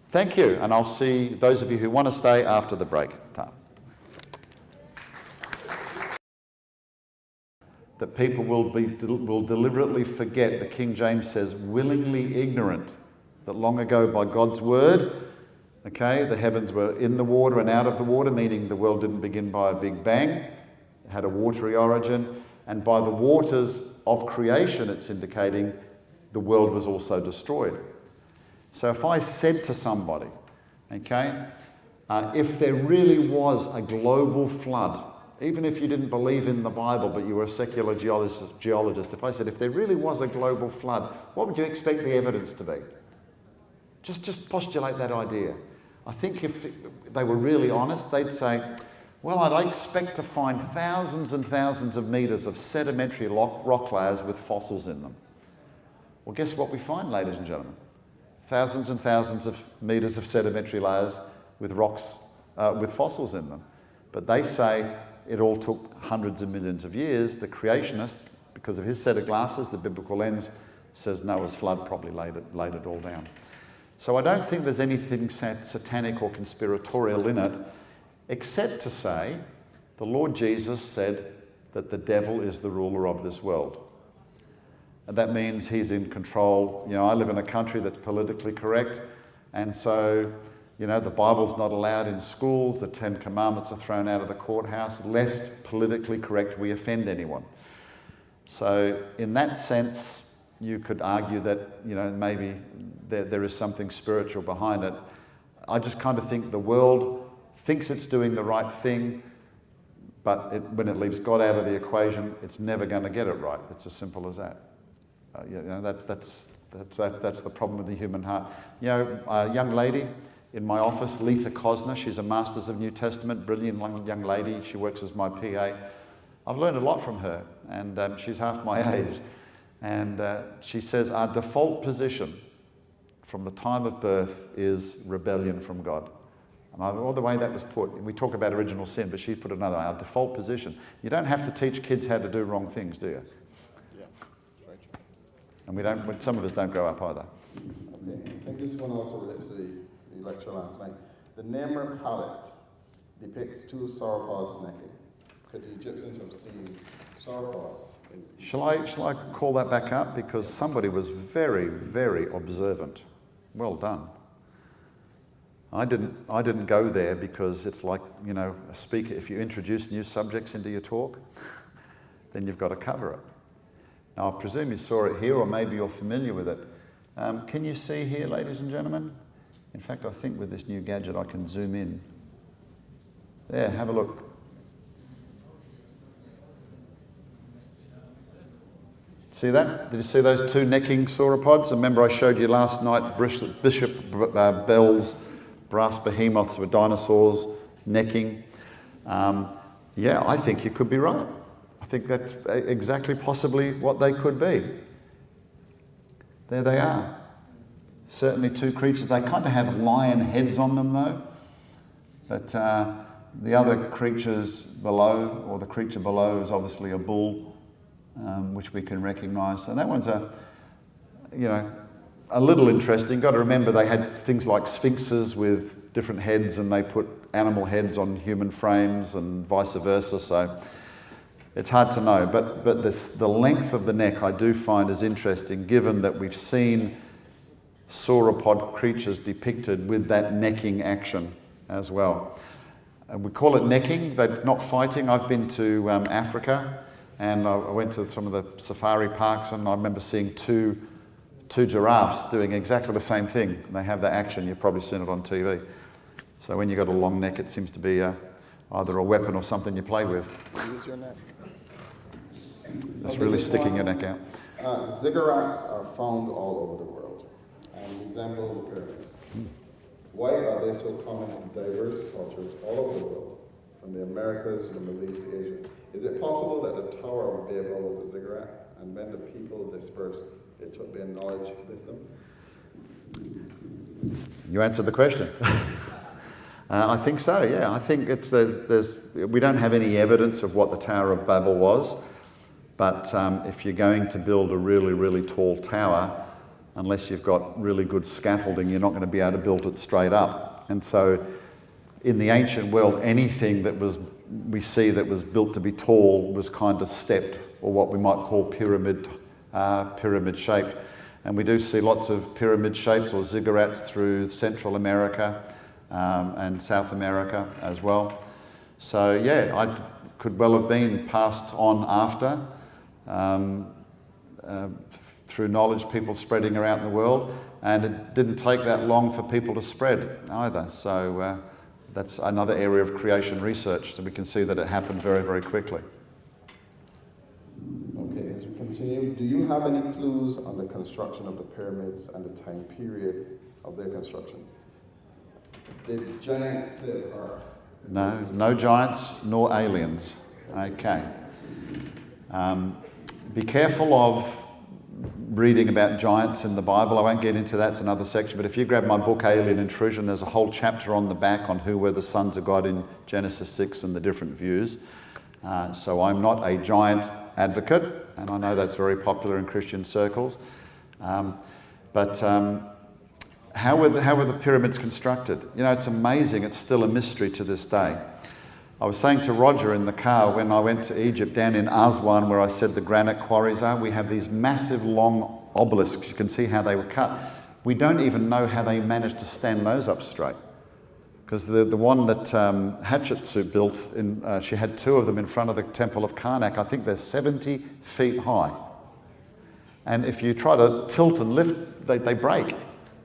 Thank you, and I'll see those of you who want to stay after the break time. That people will deliberately forget. The King James says, willingly ignorant, that long ago by God's word, the heavens were in the water and out of the water, meaning the world didn't begin by a big bang, had a watery origin, and by the waters of creation, it's indicating the world was also destroyed. So if I said to somebody, okay, if there really was a global flood, even if you didn't believe in the Bible but you were a secular geologist, if I said, if there really was a global flood, what would you expect the evidence to be? Just postulate that idea. I think if they were really honest, they'd say, well, I'd expect to find thousands and thousands of metres of sedimentary rock layers with fossils in them. Well, guess what we find, ladies and gentlemen? Thousands and thousands of metres of sedimentary layers with rocks, with fossils in them. But they say it all took hundreds of millions of years. The creationist, because of his set of glasses, the biblical lens, says Noah's flood probably laid it all down. So I don't think there's anything satanic or conspiratorial in it, except to say the Lord Jesus said that the devil is the ruler of this world. And that means he's in control. You know, I live in a country that's politically correct, and so, you know, the Bible's not allowed in schools, the Ten Commandments are thrown out of the courthouse, lest politically correct we offend anyone. So in that sense, you could argue that, you know, maybe there is something spiritual behind it. I just kind of think the world thinks it's doing the right thing, but when it leaves God out of the equation, it's never going to get it right. It's as simple as that. You know, that's the problem with the human heart. You know, a young lady in my office, Lita Cosner, she's a Masters of New Testament, brilliant young lady. She works as my PA. I've learned a lot from her, and she's half my age. And she says our default position from the time of birth is rebellion from God. And all the way that was put, we talk about original sin, but she's put another way, our default position. You don't have to teach kids how to do wrong things, do you? Yeah, right. And some of us don't grow up either. Okay, I think this one also relates to the lecture last night. The Nemr palette depicts two sauropods necking. Could the Egyptians have seen sauropods? Shall I call that back up? Because somebody was very, very observant. Well done. I didn't go there because it's like, you know, a speaker, if you introduce new subjects into your talk, then you've got to cover it. Now, I presume you saw it here, or maybe you're familiar with it. Can you see here, ladies and gentlemen? In fact, I think with this new gadget I can zoom in. There, have a look. See that? Did you see those two necking sauropods? Remember I showed you last night Bishop Bell's brass behemoths with dinosaurs necking. Yeah, I think you could be right. I think that's exactly possibly what they could be. There they are. Certainly two creatures. They kind of have lion heads on them though. But the other creatures below, or the creature below, is obviously a bull, which we can recognise. So that one's a little interesting. Got to remember they had things like sphinxes with different heads, and they put animal heads on human frames and vice versa. So it's hard to know. But the length of the neck I do find is interesting, given that we've seen sauropod creatures depicted with that necking action as well. And we call it necking. They're not fighting. I've been to Africa, and I went to some of the safari parks, and I remember seeing two giraffes doing exactly the same thing. They have that action. You've probably seen it on TV. So when you've got a long neck, it seems to be either a weapon or something you play with. Use your neck. It's really sticking your neck out. Ziggurats are found all over the world and resemble the pyramids. Why are they so common in diverse cultures all over the world, from the Americas to the Middle East to Asia? Is it possible that the Tower of Babel was a ziggurat, and when the people dispersed, they took their knowledge with them? You answered the question. I think so, yeah. I think we don't have any evidence of what the Tower of Babel was, but if you're going to build a really, really tall tower, unless you've got really good scaffolding, you're not going to be able to build it straight up. And so in the ancient world, anything that we see that was built to be tall was kind of stepped, or what we might call pyramid shaped. And we do see lots of pyramid shapes or ziggurats through Central America and South America as well. So yeah, could well have been passed on after, through knowledge, people spreading around the world, and it didn't take that long for people to spread either. So that's another area of creation research, so we can see that it happened very, very quickly. Okay, as we continue, do you have any clues on the construction of the pyramids and the time period of their construction? Did giants play a part? No, no giants nor aliens. Okay. Be careful of reading about giants in the Bible. I won't get into that, it's another section, but if you grab my book Alien Intrusion, there's a whole chapter on the back on who were the sons of God in Genesis 6 and the different views. So I'm not a giant advocate, and I know that's very popular in Christian circles. But how were the pyramids constructed? You know, it's amazing, it's still a mystery to this day. I was saying to Roger in the car when I went to Egypt, down in Aswan, where I said the granite quarries are, we have these massive long obelisks. You can see how they were cut. We don't even know how they managed to stand those up straight. Because the one that Hatshepsut built, she had two of them in front of the Temple of Karnak. I think they're 70 feet high. And if you try to tilt and lift, they break.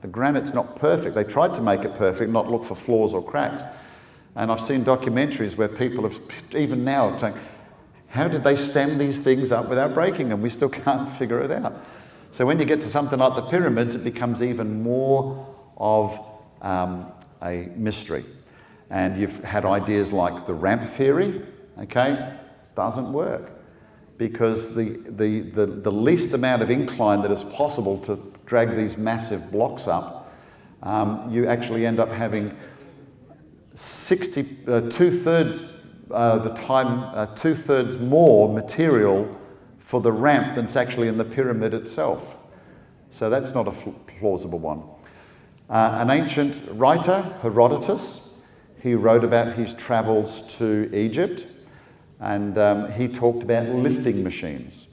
The granite's not perfect. They tried to make it perfect, not look for flaws or cracks. And I've seen documentaries where people have, even now, saying, how did they stand these things up without breaking them? We still can't figure it out. So when you get to something like the pyramids, it becomes even more of a mystery. And you've had ideas like the ramp theory, okay? Doesn't work. Because the least amount of incline that is possible to drag these massive blocks up, you actually end up having two-thirds more material for the ramp than's actually in the pyramid itself. So that's not a plausible one. An ancient writer, Herodotus, he wrote about his travels to Egypt, and he talked about lifting machines.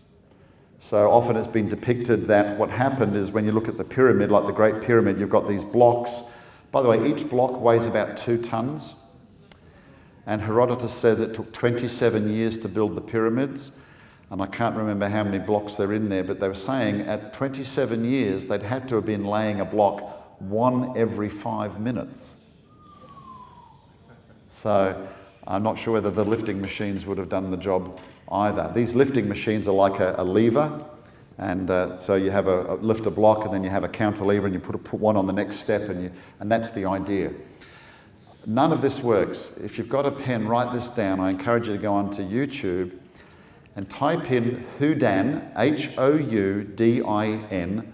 So often it's been depicted that what happened is when you look at the pyramid, like the Great Pyramid, you've got these blocks. By the way, each block weighs about 2 tons. And Herodotus said it took 27 years to build the pyramids. And I can't remember how many blocks they're in there, but they were saying at 27 years, they'd had to have been laying a block 1 every 5 minutes. So I'm not sure whether the lifting machines would have done the job either. These lifting machines are like a lever. And so you have a lift a block, and then you have a counterlever, and you put one on the next step, and that's the idea. None of this works. If you've got a pen, write this down. I encourage you to go onto YouTube and type in Houdin, Houdin,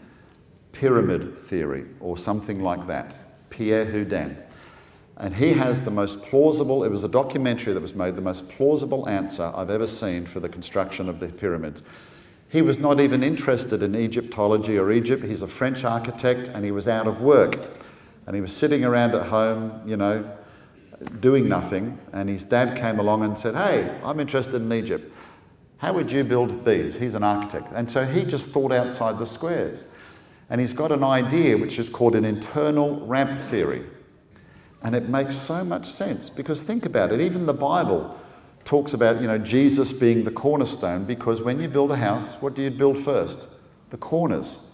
pyramid theory, or something like that. Pierre Houdin. And he has the most plausible, it was a documentary that was made, the most plausible answer I've ever seen for the construction of the pyramids. He was not even interested in Egyptology or Egypt. He's a French architect, and he was out of work. And he was sitting around at home, you know, doing nothing. And his dad came along and said, hey, I'm interested in Egypt. How would you build these? He's an architect. And so he just thought outside the squares. And he's got an idea which is called an internal ramp theory. And it makes so much sense, because think about it, even the Bible talks about, you know, Jesus being the cornerstone, because when you build a house, what do you build first? The corners,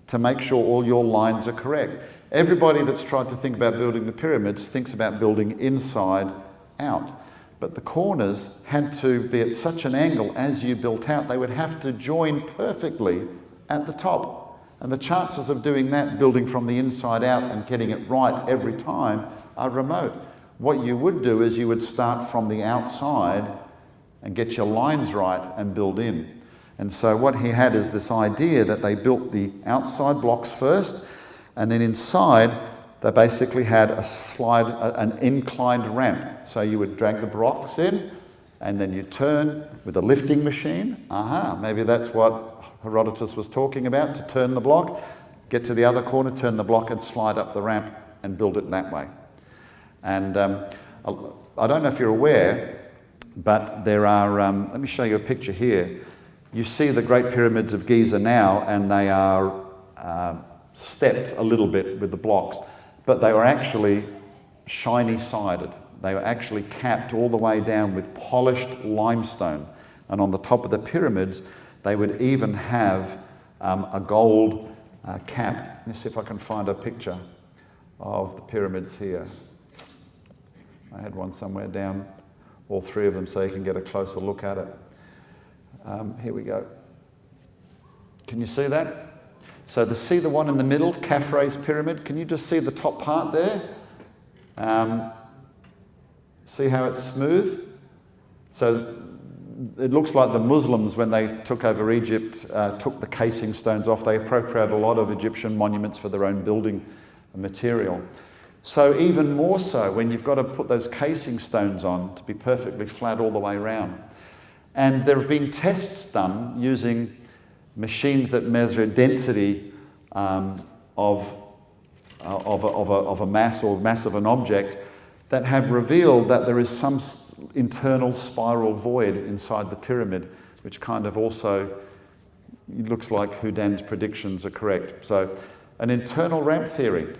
to make sure all your lines are correct. Everybody that's tried to think about building the pyramids thinks about building inside out. But the corners had to be at such an angle as you built out, they would have to join perfectly at the top. And the chances of doing that, building from the inside out and getting it right every time, are remote. What you would do is you would start from the outside and get your lines right and build in. And so what he had is this idea that they built the outside blocks first, and then inside they basically had an inclined ramp. So you would drag the blocks in, and then you turn with a lifting machine. Maybe that's what Herodotus was talking about, to turn the block, get to the other corner, turn the block, and slide up the ramp and build it that way. And I don't know if you're aware, but there are, let me show you a picture here. You see the Great Pyramids of Giza now, and they are stepped a little bit with the blocks, but they were actually shiny-sided. They were actually capped all the way down with polished limestone. And on the top of the pyramids, they would even have a gold cap. Let's see if I can find a picture of the pyramids here. I had one somewhere down, all three of them, so you can get a closer look at it. Here we go. Can you see that? So see the one in the middle, Khafre's pyramid? Can you just see the top part there? See how it's smooth? So it looks like the Muslims, when they took over Egypt, took the casing stones off. They appropriated a lot of Egyptian monuments for their own building material. So even more so when you've got to put those casing stones on to be perfectly flat all the way around. And there have been tests done using machines that measure density of a mass or mass of an object that have revealed that there is some internal spiral void inside the pyramid, which kind of also looks like Houdin's predictions are correct. So an internal ramp theory.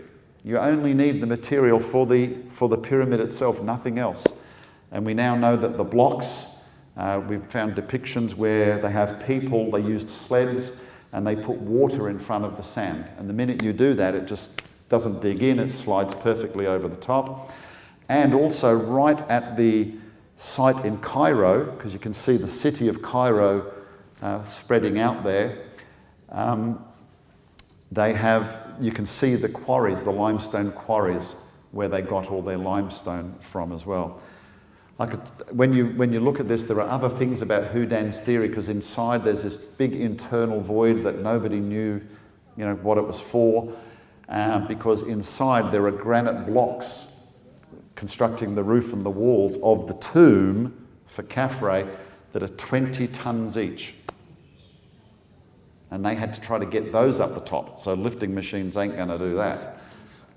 You only need the material for the pyramid itself, nothing else. And we now know that the blocks, we've found depictions where they have people, they used sleds, and they put water in front of the sand. And the minute you do that, it just doesn't dig in, it slides perfectly over the top. And also right at the site in Cairo, because you can see the city of Cairo spreading out there, you can see the quarries, the limestone quarries, where they got all their limestone from as well. When you look at this, there are other things about Houdin's theory, because inside there's this big internal void that nobody knew, what it was for, because inside there are granite blocks constructing the roof and the walls of the tomb for Khafre that are 20 tons each. And they had to try to get those up the top. So lifting machines ain't going to do that.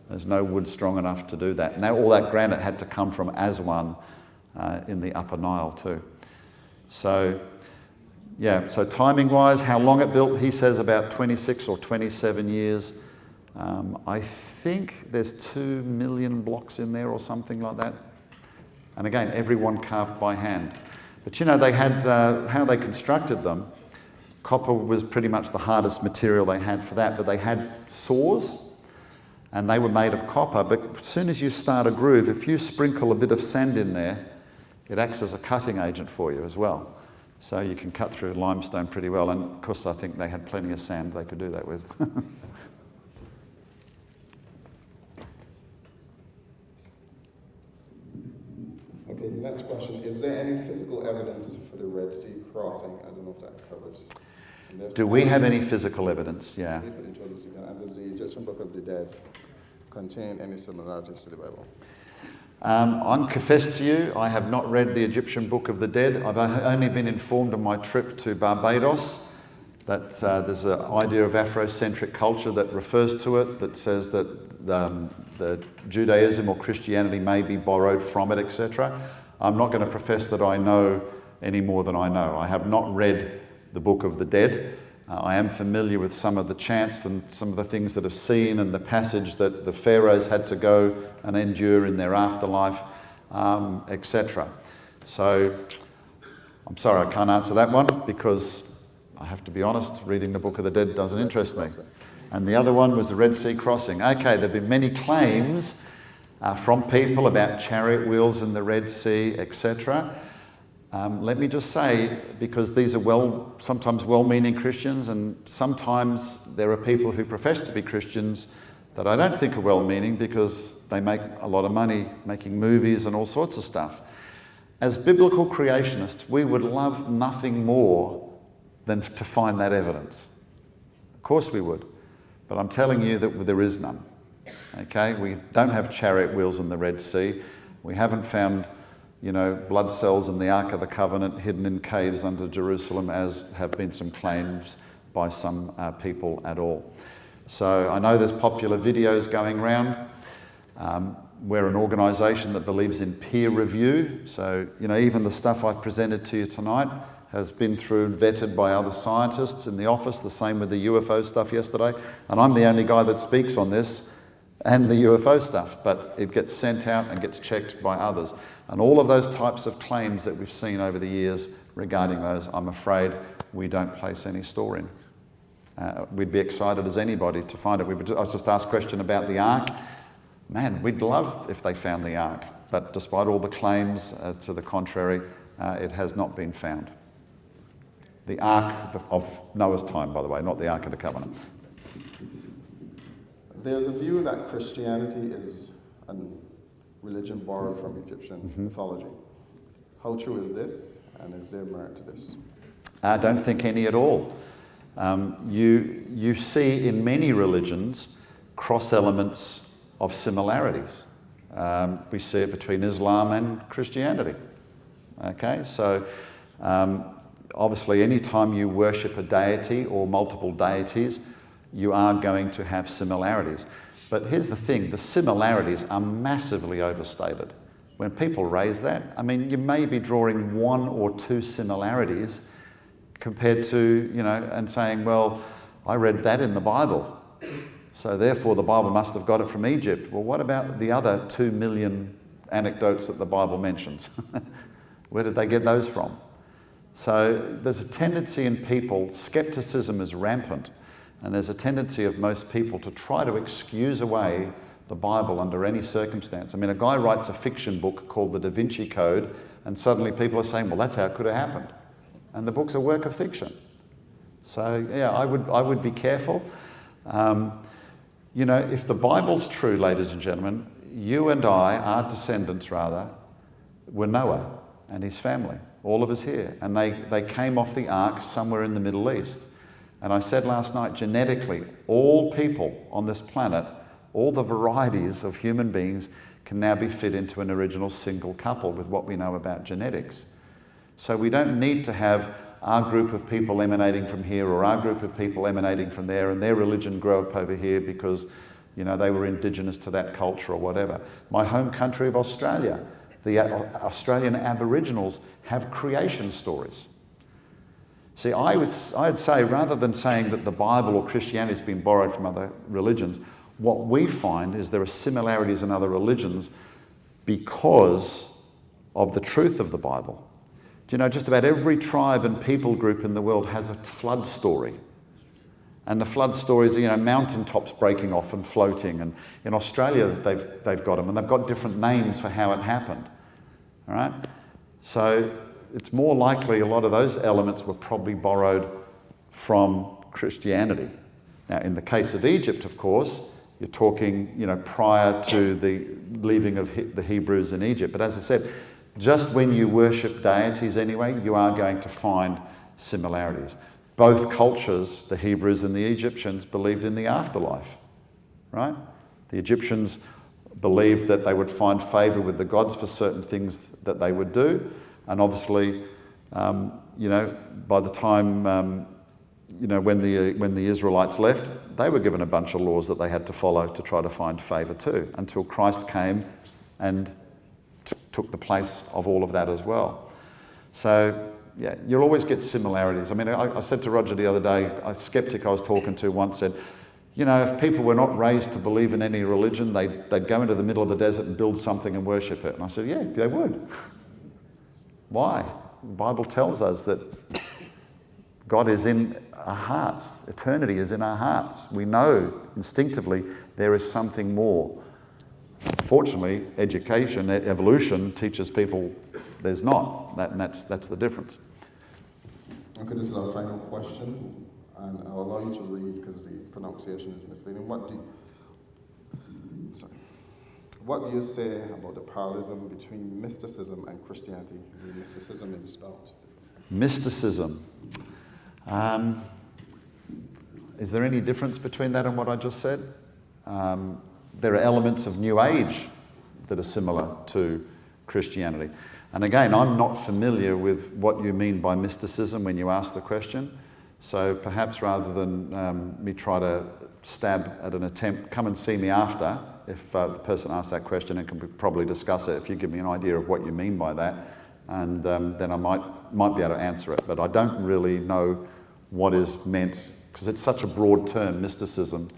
There's no wood strong enough to do that. Now all that granite had to come from Aswan in the Upper Nile too. So timing-wise, how long it built, he says about 26 or 27 years. I think there's 2 million blocks in there or something like that. And again, everyone carved by hand. But they had, how they constructed them, copper was pretty much the hardest material they had for that, but they had saws, and they were made of copper. But as soon as you start a groove, if you sprinkle a bit of sand in there, it acts as a cutting agent for you as well. So you can cut through limestone pretty well. And of course, I think they had plenty of sand they could do that with. Okay, the next question. Is there any physical evidence for the Red Sea crossing? I don't know if that covers. Do we have any physical evidence? Yeah. And does the Egyptian Book of the Dead contain any similarities to the Bible? I'm confess to you, I have not read the Egyptian Book of the Dead. I've only been informed on my trip to Barbados that there's an idea of Afrocentric culture that refers to it, that says that the Judaism or Christianity may be borrowed from it, etc. I'm not going to profess that I know any more than I know. I have not read the Book of the Dead. I am familiar with some of the chants and some of the things that I've seen, and the passage that the pharaohs had to go and endure in their afterlife, etc. So I'm sorry I can't answer that one, because I have to be honest, reading the Book of the Dead doesn't interest me. And the other one was the Red Sea crossing. Okay, there have been many claims from people about chariot wheels in the Red Sea, etc. Let me just say, because these are sometimes well-meaning Christians, and sometimes there are people who profess to be Christians that I don't think are well-meaning, because they make a lot of money making movies and all sorts of stuff. As biblical creationists, we would love nothing more than to find that evidence. Of course we would, but I'm telling you that there is none. Okay, we don't have chariot wheels in the Red Sea. We haven't found blood cells in the Ark of the Covenant hidden in caves under Jerusalem, as have been some claims by some people at all. So I know there's popular videos going around. We're an organisation that believes in peer review. So, even the stuff I've presented to you tonight has been vetted by other scientists in the office, the same with the UFO stuff yesterday. And I'm the only guy that speaks on this, and the UFO stuff, but it gets sent out and gets checked by others. And all of those types of claims that we've seen over the years regarding those, I'm afraid we don't place any store in. We'd be excited as anybody to find it. I was just asked a question about the Ark. Man, we'd love if they found the Ark, but despite all the claims to the contrary, it has not been found. The Ark of Noah's time, by the way, not the Ark of the Covenant. There's a view that Christianity is a religion borrowed from Egyptian mythology. How true is this, and is there merit to this? I don't think any at all. You see in many religions cross elements of similarities. We see it between Islam and Christianity. Okay, so obviously any time you worship a deity or multiple deities, you are going to have similarities. But here's the thing, the similarities are massively overstated. When people raise that, I mean, you may be drawing one or two similarities compared to, and saying, well, I read that in the Bible, so therefore the Bible must have got it from Egypt. Well, what about the other 2 million anecdotes that the Bible mentions? Where did they get those from? So there's a tendency in people, skepticism is rampant, and there's a tendency of most people to try to excuse away the Bible under any circumstance. I mean, a guy writes a fiction book called The Da Vinci Code, and suddenly people are saying, well, that's how it could have happened. And the book's a work of fiction. So, yeah, I would be careful. If the Bible's true, ladies and gentlemen, you and I, our descendants rather, were Noah and his family, all of us here. And they came off the ark somewhere in the Middle East. And I said last night, genetically, all people on this planet, all the varieties of human beings can now be fit into an original single couple with what we know about genetics. So we don't need to have our group of people emanating from here or our group of people emanating from there and their religion grow up over here because, they were indigenous to that culture or whatever. My home country of Australia, the Australian Aboriginals have creation stories. See, I'd say, rather than saying that the Bible or Christianity has been borrowed from other religions, what we find is there are similarities in other religions because of the truth of the Bible. Do you know, just about every tribe and people group in the world has a flood story. And the flood stories are, mountaintops breaking off and floating. And in Australia, they've got them, and they've got different names for how it happened. All right? So it's more likely a lot of those elements were probably borrowed from Christianity. Now, in the case of Egypt, of course, you're talking, prior to the leaving of the Hebrews in Egypt. But as I said, just when you worship deities anyway, you are going to find similarities. Both cultures, the Hebrews and the Egyptians, believed in the afterlife, right? The Egyptians believed that they would find favour with the gods for certain things that they would do. And obviously, by the time, when the Israelites left, they were given a bunch of laws that they had to follow to try to find favour too, until Christ came and took the place of all of that as well. So, yeah, you'll always get similarities. I mean, I said to Roger the other day, a skeptic I was talking to once said, if people were not raised to believe in any religion, they'd go into the middle of the desert and build something and worship it. And I said, yeah, they would. Why? The Bible tells us that God is in our hearts. Eternity is in our hearts. We know instinctively there is something more. Unfortunately, education, evolution teaches people there's not. That's the difference. Okay, this is our final question, and I'll allow you to read because the pronunciation is misleading. What do you say about the parallelism between mysticism and Christianity? Mysticism is spelled. Mysticism. Is there any difference between that and what I just said? There are elements of New Age that are similar to Christianity. And again, I'm not familiar with what you mean by mysticism when you ask the question. So perhaps rather than me try to stab at an attempt, come and see me after if the person asks that question and can probably discuss it if you give me an idea of what you mean by that. And then I might be able to answer it. But I don't really know what is meant, because it's such a broad term, mysticism.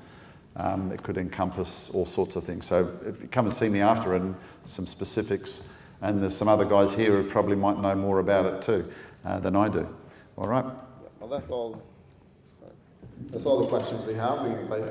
It could encompass all sorts of things. So if you come and see me after and some specifics, and there's some other guys here who probably might know more about it too than I do. All right? Well, that's all. Sorry. That's all the questions we have. We invite